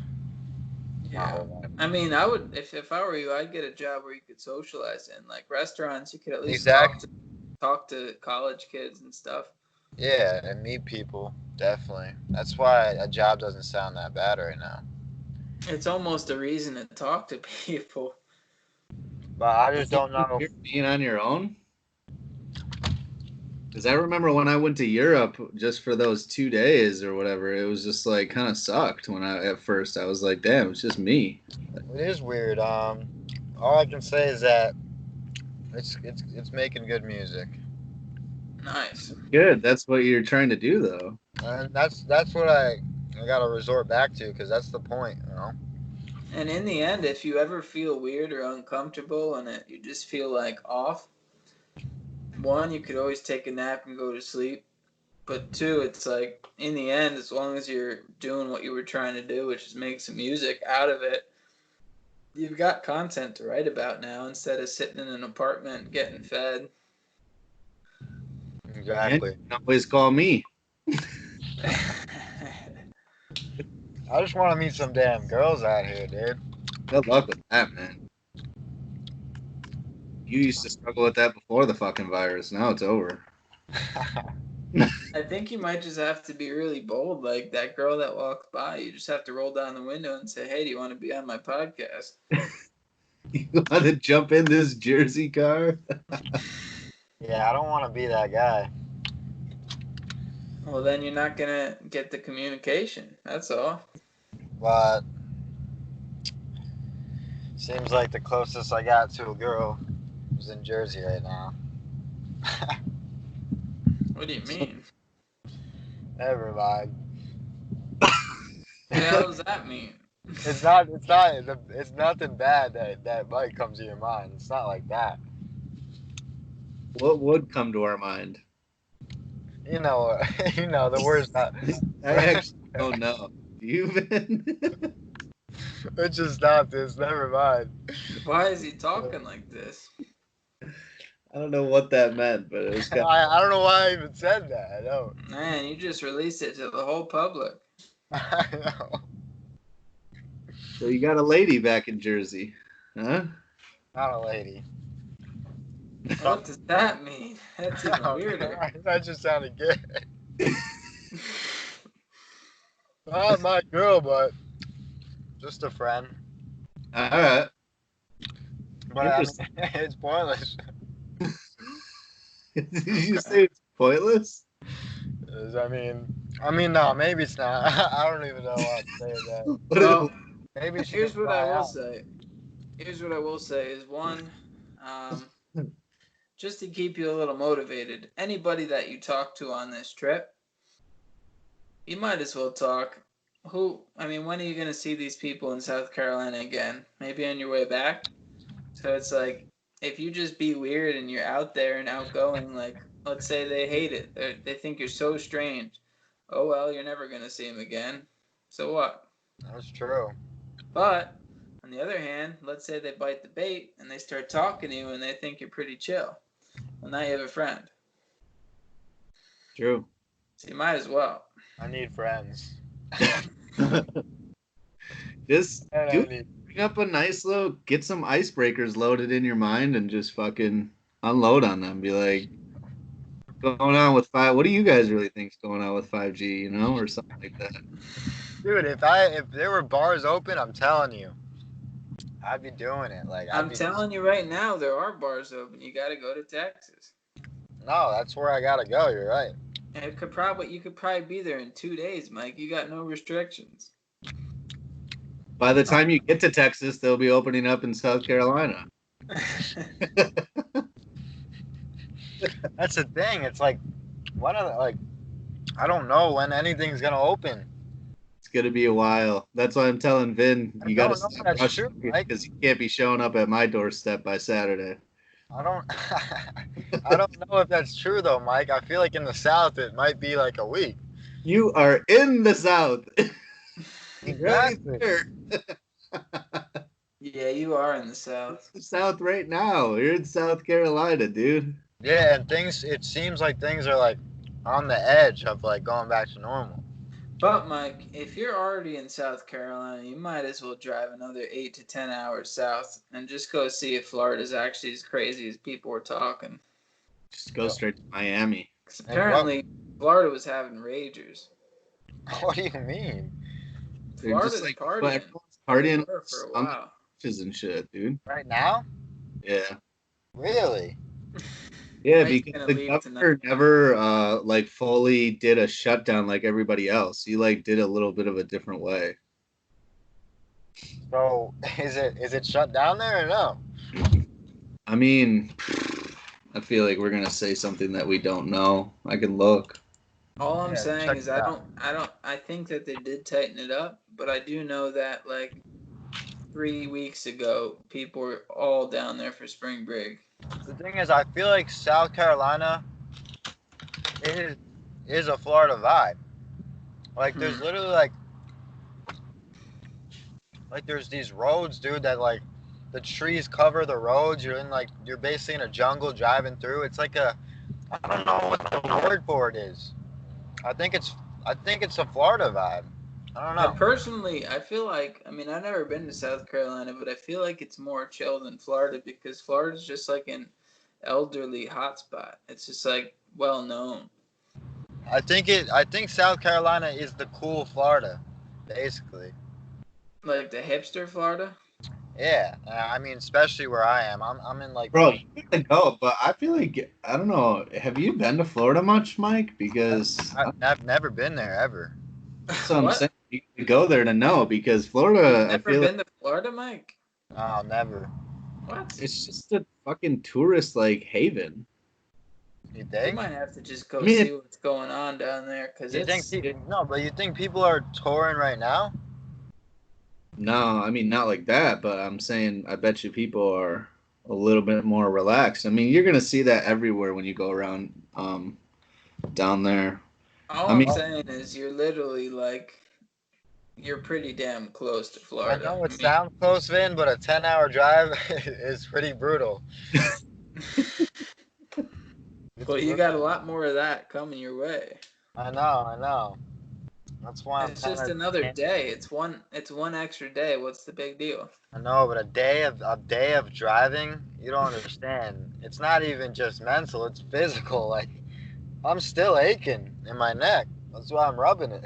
Yeah. I mean, I would if I were you, I'd get a job where you could socialize in, like restaurants. You could at least Exactly. talk to college kids and stuff. Yeah, and meet people definitely. That's why a job doesn't sound that bad right now. It's almost a reason to talk to people. But I just don't know. You're being on your own? Because I remember when I went to Europe just for those 2 days or whatever, it was just like kind of sucked when at first I was like, damn, it's just me. It is weird. All I can say is that it's making good music, Nice. Good. That's what you're trying to do, though. and that's what I gotta resort back to because that's the point, you know. And in the end, if you ever feel weird or uncomfortable and you just feel like off, one, you could always take a nap and go to sleep. But two, it's like in the end, as long as you're doing what you were trying to do, which is make some music out of it, you've got content to write about now instead of sitting in an apartment getting fed. Exactly. You can always call me. I just want to meet some damn girls out here, dude. Good luck with that, man. You used to struggle with that before the fucking virus. Now it's over. I think you might just have to be really bold, like that girl that walked by. You just have to roll down the window and say, "Hey, do you want to be on my podcast?" You want to jump in this Jersey car? Yeah, I don't want to be that guy. Well, then you're not gonna get the communication. That's all. But seems like the closest I got to a girl is in Jersey right now. What do you mean? Never mind. What the hell does that mean? It's nothing bad that might come to your mind. It's not like that. What would come to our mind? You know, the words not. I actually don't know. You been? It's just not this. Never mind. Why is he talking like this? I don't know what that meant, but it was kind of... I don't know why I even said that. I don't. Man, you just released it to the whole public. I know. So you got a lady back in Jersey, huh? Not a lady. What does that mean? That's even weirder. That just sounded good. Not my girl, but just a friend. All right. But I mean, it's pointless. Did you say it's pointless? I mean, no, maybe it's not. I don't even know how to say that. Well, Maybe here's what I will say. Here's what I will say is one, just to keep you a little motivated. Anybody that you talk to on this trip, you might as well talk. When are you gonna see these people in South Carolina again? Maybe on your way back. So it's like, if you just be weird and you're out there and outgoing, like, let's say they hate it. They think you're so strange. Oh, well, you're never going to see them again. So what? That's true. But, on the other hand, let's say they bite the bait and they start talking to you and they think you're pretty chill. Well, now you have a friend. True. So you might as well. I need friends. Just Bring bring up a nice little, get some icebreakers loaded in your mind and just fucking unload on them. Be like, what's going on with what do you guys really think's going on with 5G, you know, or something like that? Dude, if there were bars open, I'm telling you, I'd be doing it. Like I'm telling you right now, there are bars open. You got to go to Texas. No, that's where I gotta go. You're right. And you could probably be there in 2 days, Mike. You got no restrictions. By the time you get to Texas, they'll be opening up in South Carolina. That's the thing. It's like, I don't know when anything's gonna open. It's gonna be a while. That's why I'm telling Vin, you gotta stop rushing because he can't be showing up at my doorstep by Saturday. I don't know if that's true though, Mike. I feel like in the South it might be like a week. You are in the South. Exactly. Yeah, you are in the South. The South right now. You're in South Carolina, dude. Yeah, and it seems like things are like on the edge of like going back to normal. But Mike, if you're already in South Carolina, you might as well drive another 8 to 10 hours south and just go see if Florida's actually as crazy as people were talking. Just go straight to Miami. 'Cause apparently, Florida was having ragers. What do you mean? Florida's just partying for a while. And shit, dude. Right now? Yeah. Really? Yeah, Mike's because gonna the leave governor tonight. never fully did a shutdown like everybody else. He did a little bit of a different way. So is it shut down there or no? I mean, I feel like we're gonna say something that we don't know. I can look. All I'm Yeah, saying check is it out. I think that they did tighten it up, but I do know that like 3 weeks ago, people were all down there for spring break. The thing is, I feel like South Carolina is a Florida vibe. Like there's literally like there's these roads, dude, that like the trees cover the roads. You're basically in a jungle driving through. It's like I don't know what the word for it is. I think it's I think it's a Florida vibe. I don't know. I feel like, I mean, I've never been to South Carolina, but I feel like it's more chill than Florida because Florida's just like an elderly hotspot. It's just like well known. I think South Carolina is the cool Florida, basically. Like the hipster Florida? Yeah, I mean, especially where I am. I'm in like. Bro, you gotta go, but I feel like I don't know. Have you been to Florida much, Mike? Because I've never been there ever. that's what I'm What? saying. You need to go there to know because Florida, I Never feel been like to Florida, Mike? Oh, never. What? it's just a fucking tourist like haven. You We think? might have to just go I mean, see what's going on down there because You think it's. no, but you think people are touring right now? No, I mean not like that, but I'm saying I bet you people are a little bit more relaxed. I mean, you're gonna see that everywhere when you go around down there. All I I'm mean, saying is you're literally like. You're pretty damn close to I Florida. know it I mean, sounds close, Vin, but a 10-hour drive is pretty brutal. It's well, you brutal. got a lot more of that coming your way. I know. That's why I'm It's kind just of. another day. It's one extra day. What's the big deal? I know, but a day of driving, you don't understand. It's not even just mental; it's physical. Like I'm still aching in my neck. That's why I'm rubbing it.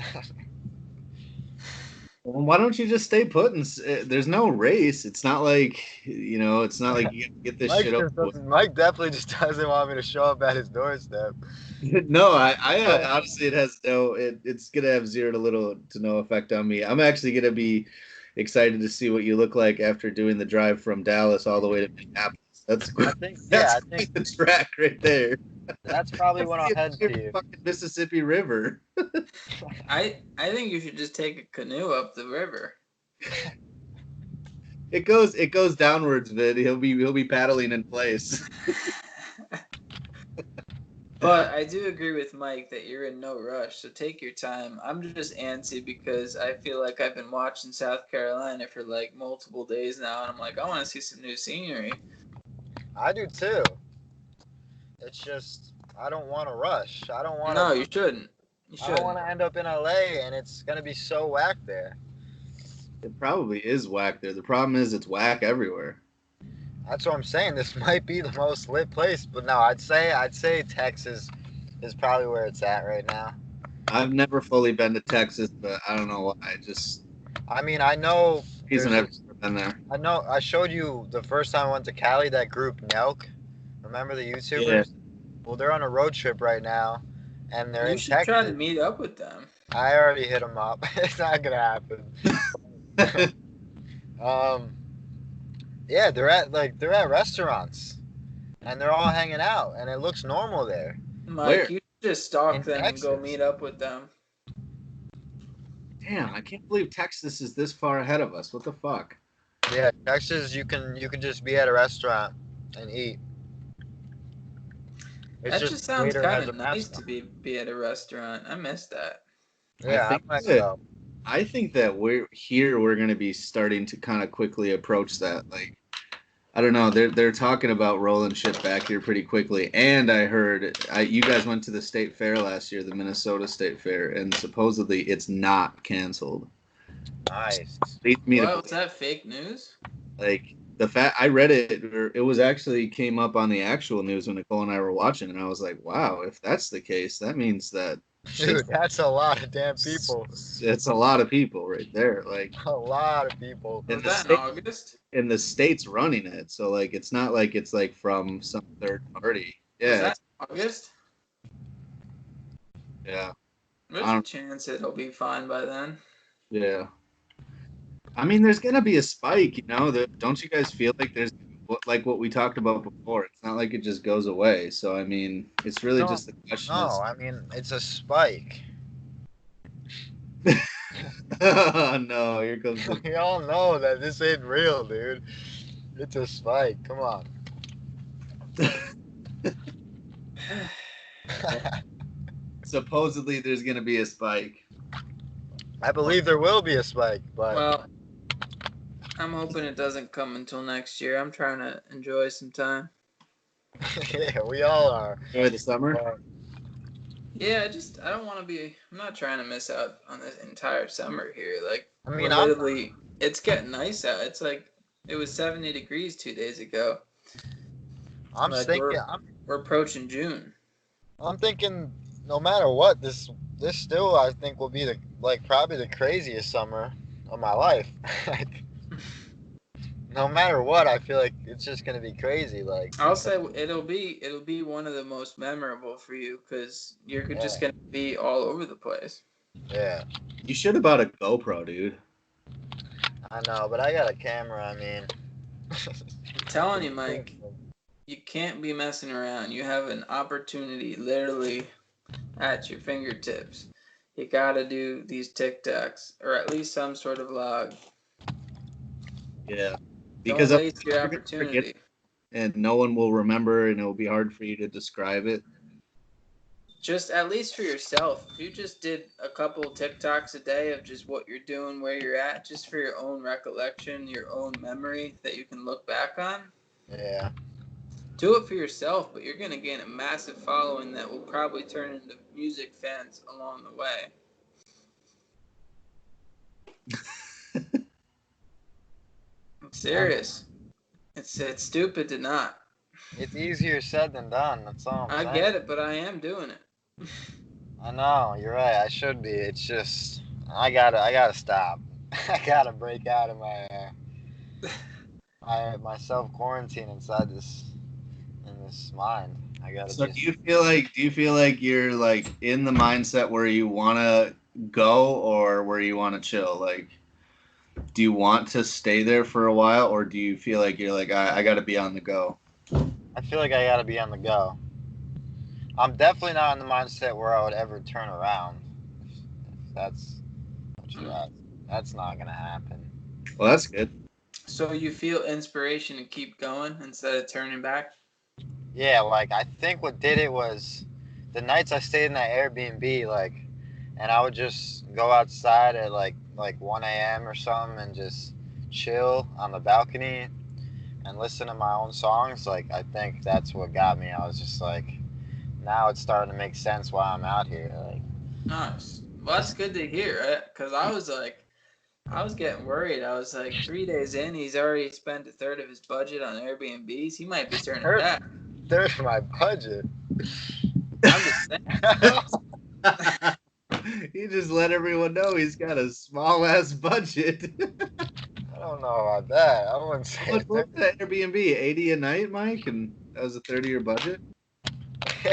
well, why don't you just stay put and there's no race. It's not like it's not like you get this shit over with. Mike definitely just doesn't want me to show up at his doorstep. No, I honestly, it has no, it's gonna have zero to little to no effect on me. I'm actually gonna be excited to see what you look like after doing the drive from Dallas all the way to Minneapolis. That's I think, yeah, I that's think the track right there. that's probably when I'll head to you. Fucking Mississippi River. I think you should just take a canoe up the river. It goes downwards, Vid. He'll be paddling in place. But I do agree with Mike that you're in no rush, so take your time. I'm just antsy because I feel like I've been watching South Carolina for like multiple days now, and I'm like, I want to see some new scenery. I do too. It's just I don't want to rush. I don't want to. No, you shouldn't. You I don't shouldn't. want to end up in LA and it's gonna be so whack there. It probably is whack there. The problem is it's whack everywhere. That's what I'm saying. This might be the most lit place, but no, I'd say Texas is probably where it's at right now. I've never fully been to Texas, but I don't know why. I mean, I know. He's there's- never been there. I know. I showed you the first time I went to Cali. That group Nelk. Remember the YouTubers? Yeah. Well, they're on a road trip right now, and they're You in should Texas. try to meet up with them. I already hit them up. It's not gonna happen. Yeah, they're at restaurants, and they're all hanging out, and it looks normal there. Mike, Where? you should just stalk In them and go Texas. meet up with them. Damn, I can't believe Texas is this far ahead of us. What the fuck? Yeah, Texas, you can just be at a restaurant and eat. It's That just sounds waiter kind has of a nice mask to on. be at a restaurant. I miss that. Yeah, think I might that- go. I think that we're going to be starting to kind of quickly approach that. Like, I don't know. They're talking about rolling shit back here pretty quickly. And I heard you guys went to the state fair last year, the Minnesota State Fair, and supposedly it's not canceled. Nice. Leads me What to was that fake news? like the fact I read it. It was actually came up on the actual news when Nicole and I were watching, and I was like, wow, if that's the case, that means that Dude, that's a lot of damn people. it's a lot of people right there. Like A lot of people. in Was the that in state, August? in the states running it, so like it's not like it's like from some third party. Was Yeah, that August? yeah, There's I a don't- chance it'll be fine by then. yeah. I mean, there's gonna be a spike, Don't you guys feel like there's like what we talked about before? It's not like it just goes away. So I mean, it's really No, just the question. No, I mean it's a spike. Oh no, here comes the We all know that this ain't real, dude. It's a spike. Come on. supposedly there's gonna be a spike. I believe there will be a spike, but Well, I'm hoping it doesn't come until next year. I'm trying to enjoy some time. yeah, we all are. Enjoy the summer. But Yeah, I don't want to be. I'm not trying to miss out on this entire summer here. Like, I mean, we're literally, it's getting nice out. It's like it was 70 degrees 2 days ago. I'm Like, thinking, we're approaching June. I'm thinking, no matter what, this still I think will be probably the craziest summer of my life. No matter what, I feel like it's just gonna be crazy. Like I'll say it'll be one of the most memorable for you because you're just gonna be all over the place. yeah, You should have bought a GoPro, dude. I know, but I got a camera. I mean, I'm telling you, Mike, you can't be messing around. You have an opportunity literally at your fingertips. You gotta do these TikToks or at least some sort of vlog. Yeah. Because Don't waste your opportunity. And no one will remember, and it will be hard for you to describe it. Just at least for yourself. If you just did a couple TikToks a day of just what you're doing, where you're at, just for your own recollection, your own memory that you can look back on. yeah. Do it for yourself, but you're going to gain a massive following that will probably turn into music fans along the way. I'm serious. It's stupid to not. It's easier said than done. That's all I'm saying. I get it, but I am doing it. I know, you're right. I should be. It's just I gotta stop. I gotta break out of my self quarantine inside this mind. I gotta. So do you feel like you're like in the mindset where you want to go or where you want to chill? Like, do you want to stay there for a while, or do you feel like you're like I got to be on the go? I feel like I gotta be on the go. I'm definitely not in the mindset where I would ever turn around. If that's what you ask. That's not gonna happen. Well, that's good. So you feel inspiration to keep going instead of turning back? Yeah, like I think what did it was the nights I stayed in that Airbnb, like, and I would just go outside at like 1 a.m. or something and just chill on the balcony and listen to my own songs. Like, I think that's what got me. I was just like, now it's starting to make sense why I'm out here. Like, Nice. Well, that's good to hear, right? Because I was getting worried. I was like, 3 days in, he's already spent a third of his budget on Airbnbs. He might be turning back. there's my budget. I'm just saying. He just let everyone know he's got a small ass budget. I don't know about that. I wouldn't say. What's that Airbnb? 80 a night, Mike, and that was a third of your budget.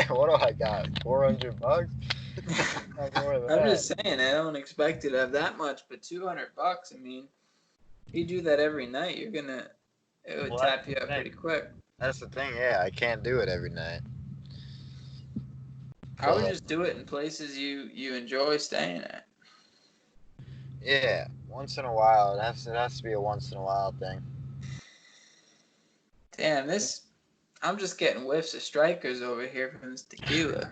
What do I got? $400? I'm just saying, I don't expect it to have that much, but $200. I mean, if you do that every night, it would tap you out pretty quick. That's the thing. Yeah, I can't do it every night. I would just do it in places you enjoy staying at. Yeah, once in a while. It has to be a once in a while thing. Damn, I'm just getting whiffs of strikers over here from this tequila.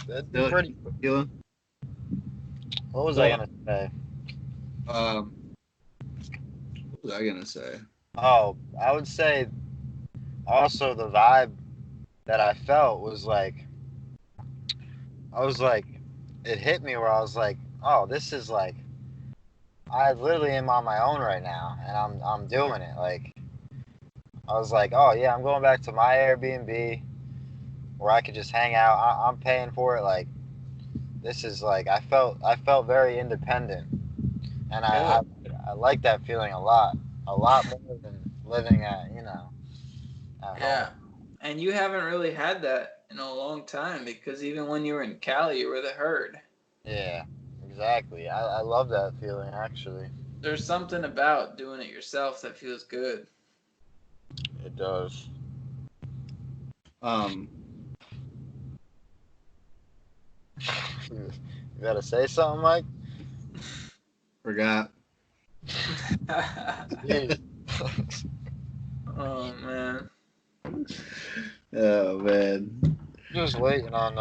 That's pretty. Tequila. What was I gonna say? What was I gonna say? Oh, I would say also the vibe that I felt was like, it hit me where I was like, oh, this is like, I literally am on my own right now, and I'm doing it. Like, I was like, oh yeah, I'm going back to my Airbnb where I could just hang out. I'm paying for it. Like, this is like, I felt very independent, and I like that feeling a lot more than living at Yeah. home. And you haven't really had that in a long time because even when you were in Cali, you were the herd. Yeah, exactly. I love that feeling, actually. There's something about doing it yourself that feels good. It does. You gotta say something, Mike? Forgot. Oh, man. Oh man. Just waiting on.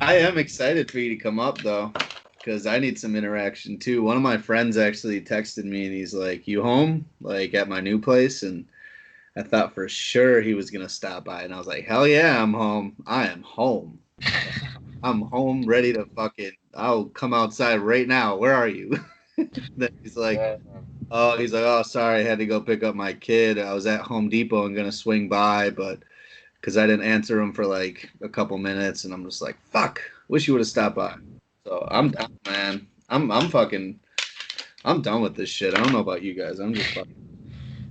I am excited for you to come up though, because I need some interaction too. One of my friends actually texted me and he's like, "You home?" Like at my new place, and I thought for sure he was gonna stop by, and I was like, "Hell yeah, I'm home. I am home. I'm home, ready to fucking. I'll come outside right now. Where are you?" Then he's like, Yeah. "Oh, sorry, I had to go pick up my kid. I was at Home Depot and gonna swing by, but." Because I didn't answer him for like a couple minutes, and I'm just like, fuck. Wish you would have stopped by. So I'm down, man. I'm done with this shit. I don't know about you guys. I'm just fucking.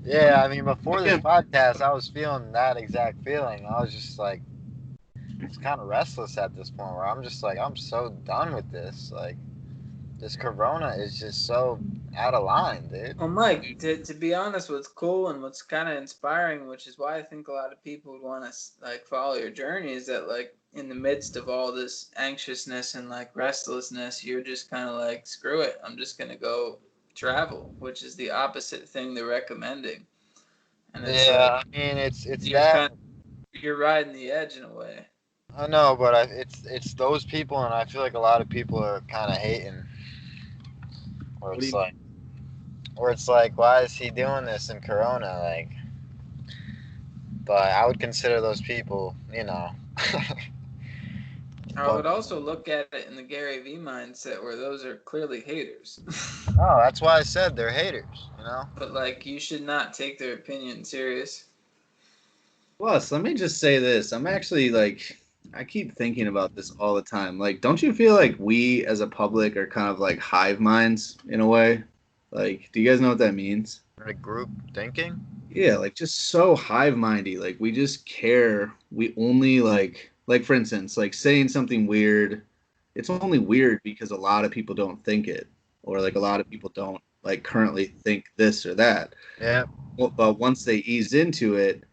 Yeah, I mean, before this Yeah. podcast, I was feeling that exact feeling. I was just like, it's kind of restless at this point where I'm just like, I'm so done with this. Like, this Corona is just so out of line, dude. Well, Mike, to be honest, what's cool and what's kind of inspiring, which is why I think a lot of people would want to like follow your journey, is that like in the midst of all this anxiousness and like restlessness, you're just kind of like, screw it, I'm just gonna go travel, which is the opposite thing they're recommending. And it's like Yeah, I mean, it's you're that. kind of, you're riding the edge in a way. I know, but it's those people, and I feel like a lot of people are kind of hating, where What do it's you like, why is he doing this in Corona? Like, but I would consider those people, you know. I But would also look at it in the Gary Vee mindset where those are clearly haters. no, that's why I said they're haters, you know. But like you should not take their opinion serious. Plus, let me just say this. I'm actually like, I keep thinking about this all the time. Like, don't you feel like we as a public are kind of like hive minds in a way? Like, do you guys know what that means? Like group thinking. Yeah, like just so hive mindy. Like we just care. We only like for instance, like saying something weird. It's only weird because a lot of people don't think it, or like a lot of people don't like currently think this or that. Yeah. Well, but once they ease into it,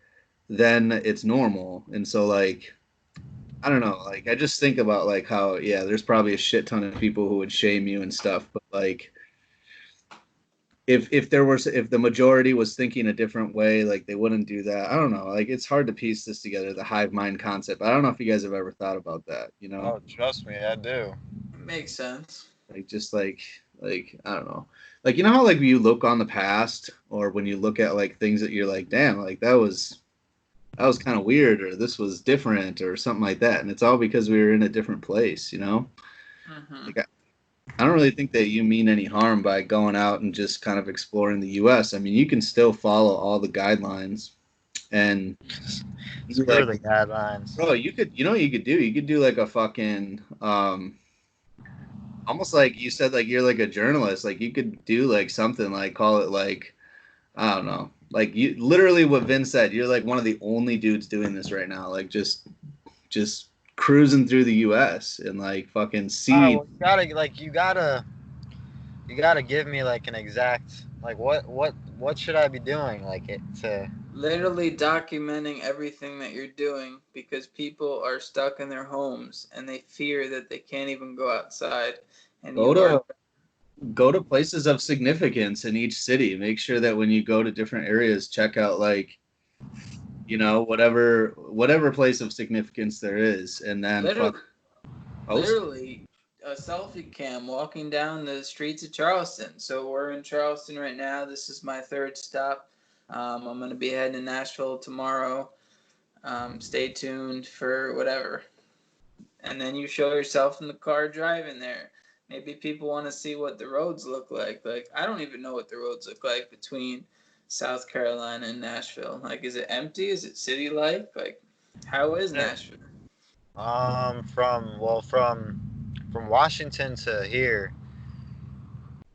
then it's normal. And so like I don't know, like I just think about like how yeah, there's probably a shit ton of people who would shame you and stuff, but like if the majority was thinking a different way, like they wouldn't do that. I don't know. Like it's hard to piece this together, the hive mind concept. I don't know if you guys have ever thought about that, you know? Oh, trust me, I do. It makes sense. Like just like I don't know. Like you know how like you look on the past or when you look at like things that you're like, damn, like that was kind of weird or this was different or something like that. And it's all because we were in a different place, you know? Mm-hmm. Like I don't really think that you mean any harm by going out and just kind of exploring the U.S. I mean, you can still follow all the guidelines and you Screw like, the guidelines. bro, you could, you know, what you could do. You could do like a fucking, almost like you said, like you're like a journalist. Like you could do like something like call it like, I don't know, like you literally what Vin said. You're like one of the only dudes doing this right now. Like just cruising through the U.S. and like fucking All right, see. well, you gotta give me like an exact like what should I be doing like it to. Literally documenting everything that you're doing because people are stuck in their homes and they fear that they can't even go outside. And Go you are to go to places of significance in each city. Make sure that when you go to different areas, check out like you know whatever place of significance there is, and then literally, fuck post. literally a selfie cam walking down the streets of Charleston. So we're in Charleston right now. This is my third stop. I'm going to be heading to Nashville tomorrow. Stay tuned for whatever. And then you show yourself in the car driving there. Maybe people want to see what the roads look like. Like, I don't even know what the roads look like between South Carolina and Nashville. Like, is it empty? Is it city like? Like, how is Nashville? From Washington to here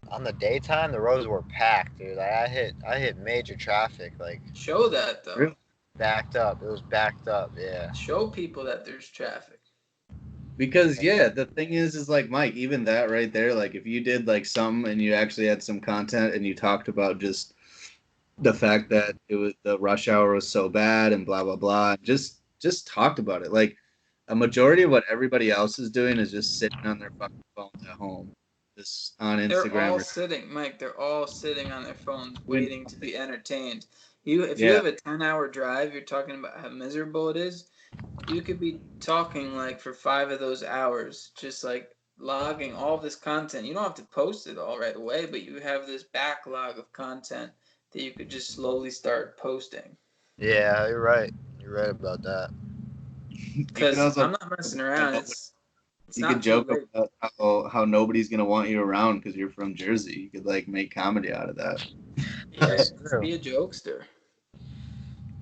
on the daytime the roads were packed, dude. Like, I hit major traffic, like Show that, though. Really? backed up. It was backed up, yeah. Show people that there's traffic. Because yeah, the thing is like Mike, even that right there, like if you did like some and you actually had some content and you talked about just the fact that it was the rush hour was so bad and blah blah blah, just talked about it. Like a majority of what everybody else is doing is just sitting on their fucking phones at home, just on They're Instagram all or sitting, Mike. They're all sitting on their phones, when waiting to be entertained. If you yeah. have a 10-hour drive, you're talking about how miserable it is. You could be talking like for 5 of those hours, just like logging all this content. You don't have to post it all right away, but you have this backlog of content that you could just slowly start posting. Yeah, you're right. You're right about that. You could Because also I'm not messing around. It's you could not too joke late. about how nobody's gonna want you around because you're from Jersey. You could like make comedy out of that. Yeah, That's just true. be a jokester.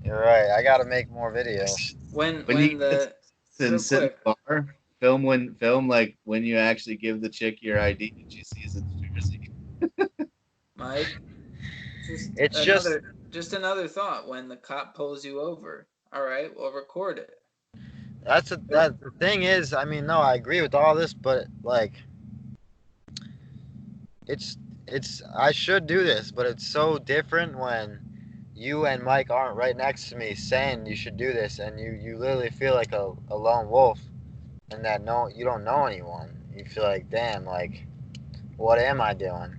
You're right. I gotta make more videos. When When you when get the and real sit in quick, the bar, film like when you actually give the chick your ID and she sees it's Jersey. Mike, It's just just another thought. When the cop pulls you over, all right, we'll record it. that the thing is, I mean, no, I agree with all this, but like it's I should do this, but it's so different when you and Mike aren't right next to me saying you should do this, and you literally feel like a lone wolf, and that no, you don't know anyone. You feel like, damn, like what am I doing?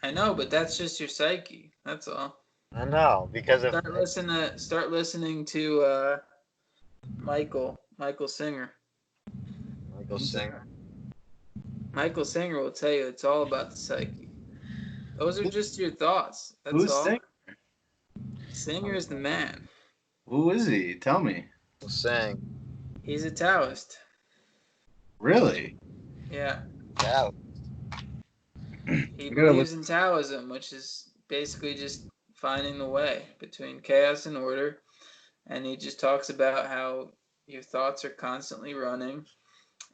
I know, but that's just your psyche. That's all. I know because if Start listening to Michael Singer. Michael Singer. Michael Singer will tell you it's all about the psyche. Those are just your thoughts. That's Who's all. Singer? Singer is the man. Who is he? Tell me. Michael Sing. He's a Taoist. Really? Yeah. Yeah. He I gotta believes in Taoism, which is basically just finding the way between chaos and order. And he just talks about how your thoughts are constantly running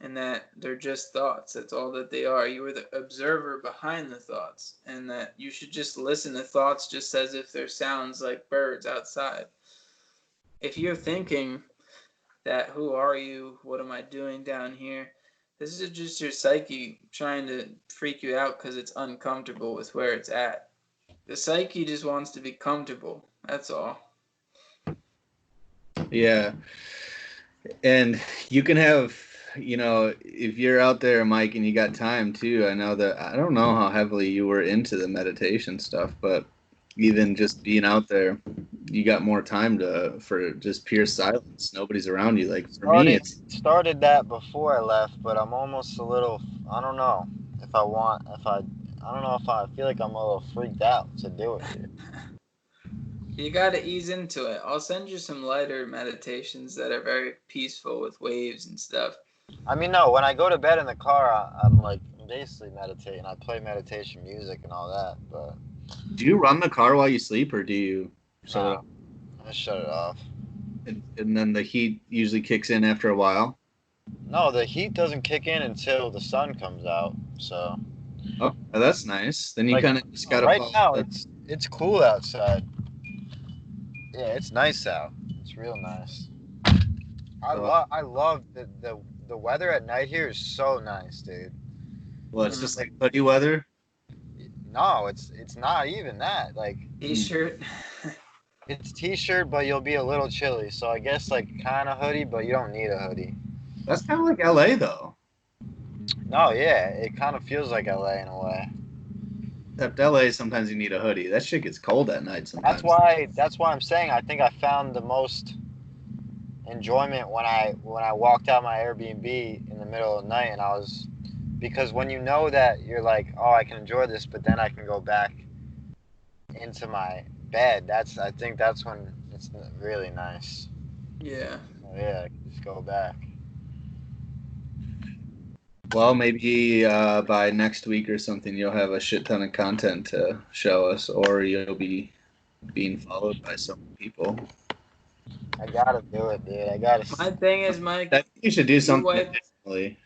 and that they're just thoughts. That's all that they are. You are the observer behind the thoughts, and that you should just listen to thoughts just as if they're sounds like birds outside. If you're thinking that, who are you? What am I doing down here? This is just your psyche trying to freak you out because it's uncomfortable with where it's at. The psyche just wants to be comfortable. That's all. Yeah. And you can have, if you're out there, Mike, and you got time too. I know that I don't know how heavily you were into the meditation stuff, but even just being out there, you got more time for just pure silence. Nobody's around you. Like for me, it's Started that before I left, but I'm almost a little. I don't know if I want. If I don't know if I feel like I'm a little freaked out to do it. Dude. You got to ease into it. I'll send you some lighter meditations that are very peaceful with waves and stuff. I mean, no. When I go to bed in the car, I'm like basically meditating. I play meditation music and all that, but do you run the car while you sleep, or do you shut it off? I shut it off. And then the heat usually kicks in after a while. No, the heat doesn't kick in until the sun comes out. So. Oh, that's nice. Then you Like, kind of just gotta right follow now, the- it's cool outside. Yeah, it's nice out. It's real nice. I love the weather at night here is so nice, dude. Well, it's just like hoodie weather. No, it's not even that. Like T-shirt. it's t-shirt, but you'll be a little chilly. So I guess like kind of hoodie, but you don't need a hoodie. That's kind of like LA though. No, yeah, it kind of feels like LA in a way. Except LA, sometimes you need a hoodie. That shit gets cold at night sometimes. That's why I'm saying I think I found the most enjoyment when I walked out my Airbnb in the middle of the night, and I was, because when you know that you're like, oh, I can enjoy this, but then I can go back into my bed. I think that's when it's really nice. Yeah. Oh, yeah, just go back. Well, maybe by next week or something, you'll have a shit ton of content to show us, or you'll be being followed by some people. I gotta do it, dude. I gotta. My thing is, Mike, I think you should do something additionally.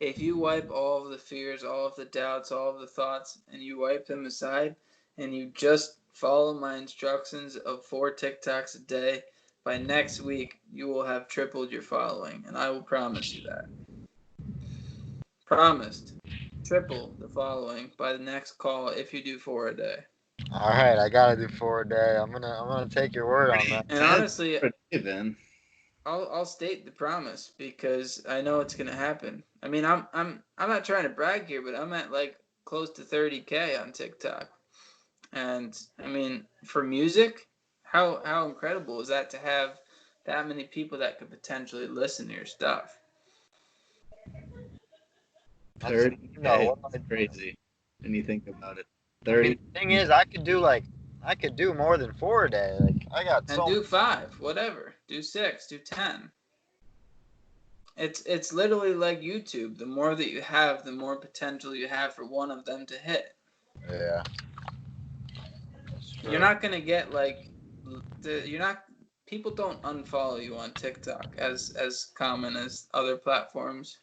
if you wipe all of the fears, all of the doubts, all of the thoughts, and you wipe them aside, and you just follow my instructions of 4 TikToks a day, by next week you will have tripled your following, and I will promise you that. Promised. Triple the following by the next call if you do 4 a day. All right, I gotta do 4 a day. I'm gonna take your word on that. And honestly, Then I'll state the promise because I know it's gonna happen. I mean, I'm not trying to brag here, but I'm at like close to 30K on TikTok, and I mean, for music, how incredible is that to have that many people that could potentially listen to your stuff. 30 No, That's crazy when you think about it. I 30. mean, the thing is, I could do more than 4 a day. Like I got And so do 5, whatever. Do 6, do 10. It's literally like YouTube. The more that you have, the more potential you have for one of them to hit. yeah. You're not gonna get like you're not. People don't unfollow you on TikTok as common as other platforms.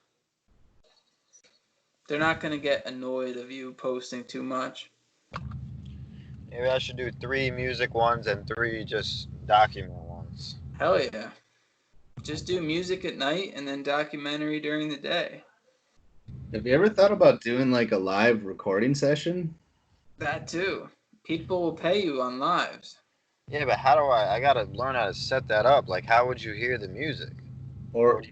They're not gonna get annoyed of you posting too much. Maybe I should do 3 music ones and 3 just document ones. Hell yeah. Just do music at night and then documentary during the day. Have you ever thought about doing like a live recording session? That too. People will pay you on lives. Yeah, but how do I gotta learn how to set that up. Like, how would you hear the music? Or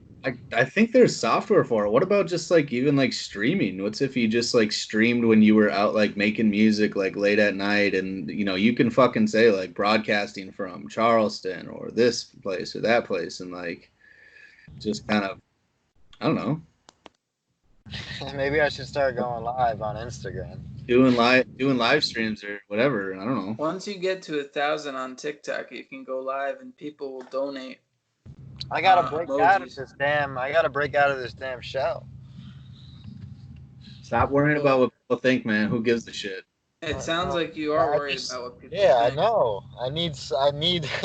I think there's software for it. What about just like even like streaming? What's if you just like streamed when you were out like making music like late at night, and you know you can fucking say like broadcasting from Charleston or this place or that place, and like just kind of, I don't know, Maybe I should start going live on Instagram. doing live streams or whatever. I don't know. Once you get to 1,000 on TikTok, you can go live and people will donate. I gotta break out of emojis. this damn. I gotta break out of this damn shell. Stop worrying about what people think, man. Who gives a shit? It sounds like you are I worried just- about what people Yeah, I think. know. I need.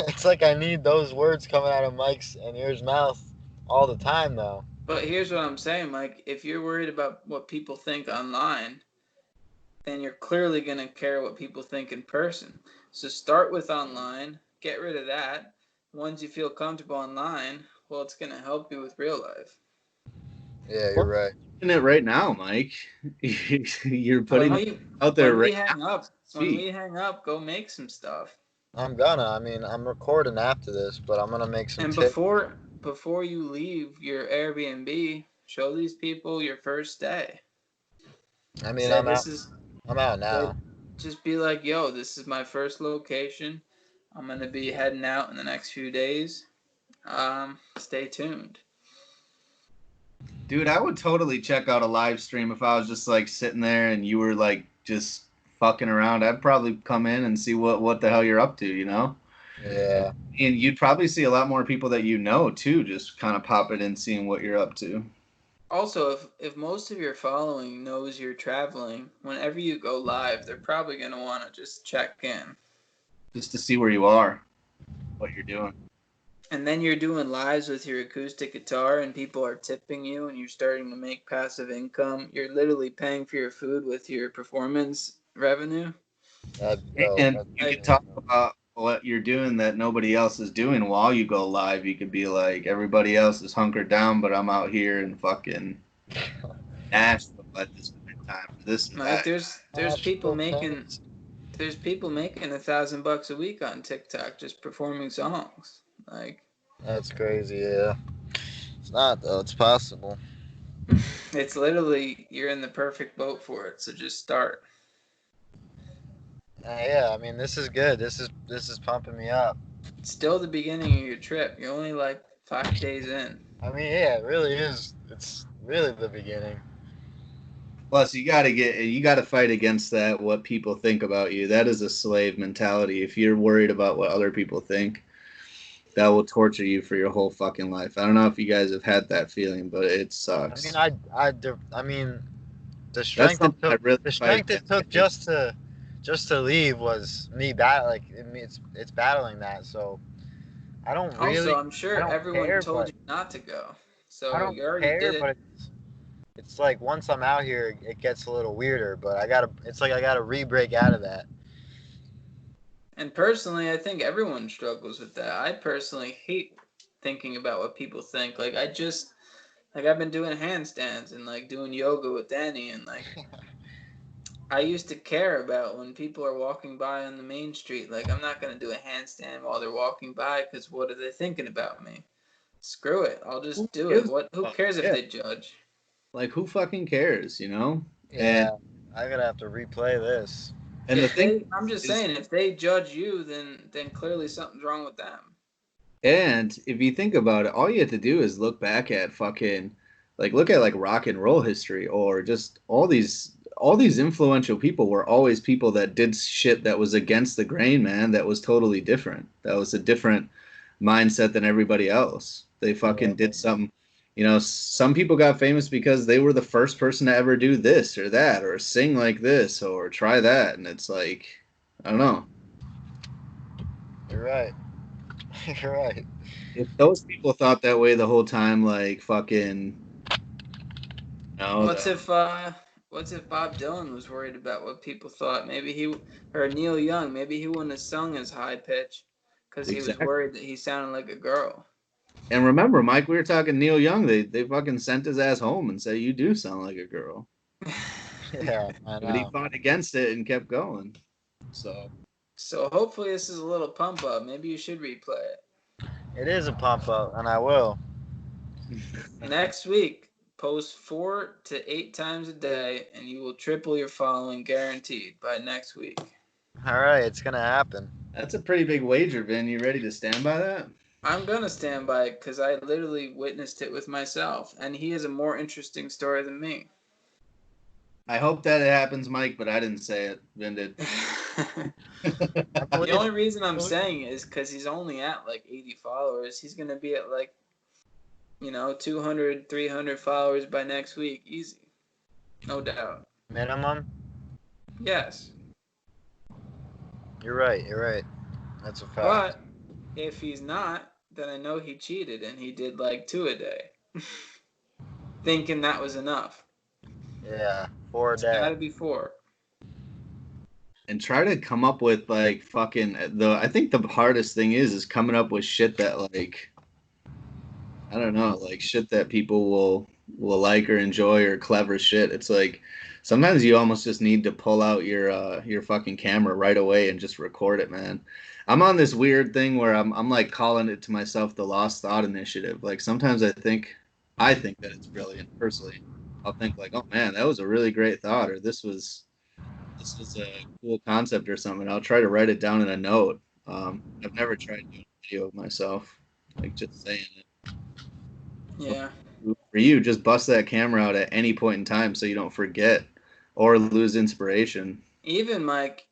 It's like I need those words coming out of Mike's and yours mouth all the time, though. But here's what I'm saying, Mike. If you're worried about what people think online, then you're clearly going to care what people think in person. So start with online, get rid of that. Once you feel comfortable online, well, it's going to help you with real life. Yeah, you're right. In it right now, Mike. You're putting When it out there we right hang now. up, when Speak. we hang up, go make some stuff. I'm gonna. I mean, I'm recording after this, but I'm gonna make some And tips. before you leave your Airbnb, show these people your first day. I mean, Say I'm out. this is I'm out now. just be like, yo, this is my first location. I'm gonna be heading out in the next few days. Stay tuned. Dude, I would totally check out a live stream if I was just like sitting there and you were like just fucking around. I'd probably come in and see what the hell you're up to, you know? Yeah. And you'd probably see a lot more people that you know too, just kind of popping in, seeing what you're up to. Also, if most of your following knows you're traveling, whenever you go live, they're probably gonna want to just check in. Just to see where you are, what you're doing. And then you're doing lives with your acoustic guitar and people are tipping you and you're starting to make passive income. You're literally paying for your food with your performance revenue. That'd, And that'd you be can talk about what you're doing that nobody else is doing while you go live. You could be like, everybody else is hunkered down, but I'm out here in fucking Nashville at this time. This and Like that. there's people making $1,000 a week on TikTok just performing songs. Like That's crazy. Yeah. It's not though. It's possible. it's literally you're in the perfect boat for it. So just start. Yeah. I mean, this is good. This is pumping me up. It's still the beginning of your trip. You're only like 5 days in. I mean, yeah, it really is. It's really the beginning. Plus, you gotta fight against that. What people think about you. That is a slave mentality. If you're worried about what other people think, that will torture you for your whole fucking life. I don't know if you guys have had that feeling, but it sucks. I mean, the strength That's the- I really the strength fight it took just to leave was me it's battling that. So I don't really. Also, I'm sure I don't everyone care, told but- you not to go. So I don't you already care, did it. but it's like once I'm out here, it gets a little weirder. But I gotta re-break out of that. And personally, I think everyone struggles with that. I personally hate thinking about what people think. Like I've been doing handstands and like doing yoga with Danny and like I used to care about when people are walking by on the main street. Like I'm not gonna do a handstand while they're walking by because what are they thinking about me? Screw it. I'll just do it. Who cares if Yeah. they judge? Like, who fucking cares, you know? Yeah, I gotta have to replay this. And the thing I'm just is- saying, if they judge you, then clearly something's wrong with them. And if you think about it, all you have to do is look back at fucking look at rock and roll history or just all these influential people were always people that did shit that was against the grain, man, that was totally different. That was a different mindset than everybody else. They fucking did something. Some people got famous because they were the first person to ever do this or that or sing like this or try that, and it's like, I don't know. You're right. You're right. If those people thought that way the whole time, like fucking, What's if Bob Dylan was worried about what people thought? Maybe or Neil Young, maybe he wouldn't have sung as high pitch because he was worried that he sounded like a girl. And remember, Mike, we were talking Neil Young. They fucking sent his ass home and said, "You do sound like a girl." Yeah, I know. But he fought against it and kept going. So hopefully this is a little pump up. Maybe you should replay it. It is a pump up, and I will. Next week, post 4 to 8 times a day, and you will triple your following guaranteed by next week. All right, it's gonna happen. That's a pretty big wager, Vin. You ready to stand by that? I'm gonna stand by it because I literally witnessed it with myself, and he has a more interesting story than me. I hope that it happens, Mike, but I didn't say it. Vin did. The only reason I'm saying it is because he's only at like 80 followers. He's gonna be at like, 200, 300 followers by next week, easy, no doubt. Minimum? Yes. You're right. That's a fact. But if he's not, then I know he cheated and he did like 2 a day, thinking that was enough. Yeah, 4 a day. It's gotta be 4. And try to come up with like fucking I think the hardest thing is coming up with shit that like, I don't know, like shit that people will like or enjoy or clever shit. It's like sometimes you almost just need to pull out your fucking camera right away and just record it, man. I'm on this weird thing where I'm like calling it to myself the Lost Thought Initiative. Like sometimes I think that it's brilliant. Personally, I'll think like, oh man, that was a really great thought, or this was a cool concept or something. I'll try to write it down in a note. I've never tried doing a video of myself, like just saying it. Yeah. For you, just bust that camera out at any point in time so you don't forget or lose inspiration. Even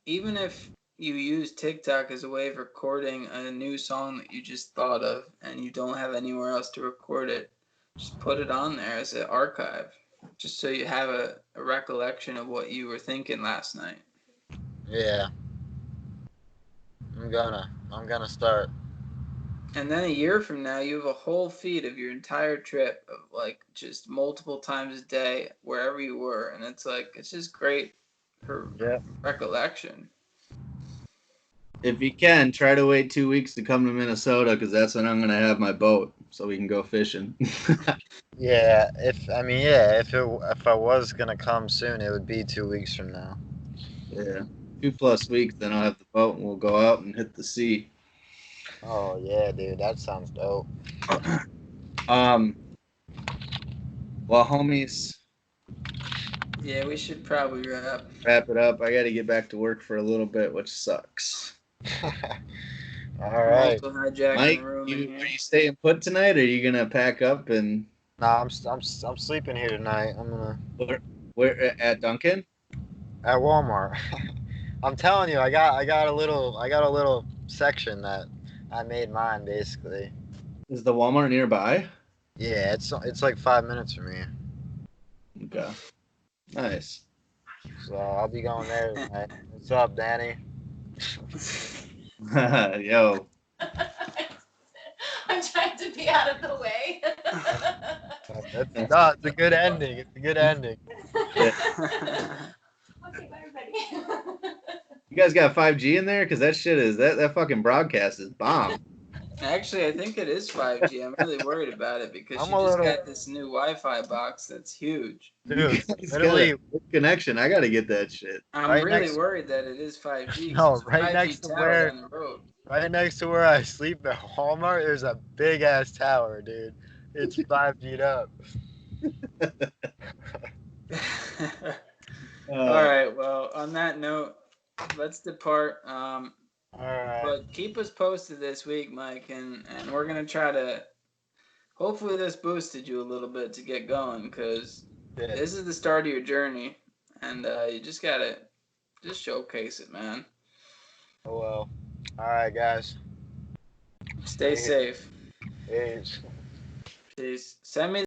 if you use TikTok as a way of recording a new song that you just thought of and you don't have anywhere else to record it, just put it on there as an archive, just so you have a recollection of what you were thinking last night. Yeah. I'm gonna start. And then a year from now, you have a whole feed of your entire trip of like just multiple times a day, wherever you were. And it's just great for recollection. If you can, try to wait 2 weeks to come to Minnesota because that's when I'm going to have my boat so we can go fishing. Yeah, if I was gonna come soon, it would be 2 weeks from now. Yeah, 2+ weeks, then I'll have the boat and we'll go out and hit the sea. Oh yeah, dude, that sounds dope. Well, homies. Yeah, we should probably wrap it up. I got to get back to work for a little bit, which sucks. All right. Mike, are you staying put tonight, or are you gonna pack up and? Nah, I'm sleeping here tonight. I'm gonna. Where at Dunkin'? At Walmart. I'm telling you, I got a little section that I made mine basically. Is the Walmart nearby? Yeah, it's like 5 minutes from here. Okay. Nice. So I'll be going there tonight. What's up, Danny? Yo. I'm trying to be out of the way. It's a good ending. It's a good ending. Okay, everybody. You guys got 5G in there? Because that shit is that fucking broadcast is bomb. Actually, I think it is 5G. I'm really worried about it because she just got this new Wi-Fi box that's huge. Dude, literally connection. I gotta get that shit. I'm really worried that it is 5G. No, right next to where down the road. Right next to where I sleep at Walmart, there's a big ass tower, dude. It's 5G'd up. All right. Well, on that note, let's depart. All right. But keep us posted this week, Mike, and we're gonna try to. Hopefully, this boosted you a little bit to get going, because Yeah. this is the start of your journey, and you just gotta showcase it, man. Oh well. All right, guys. Stay safe. Peace. Peace. Send me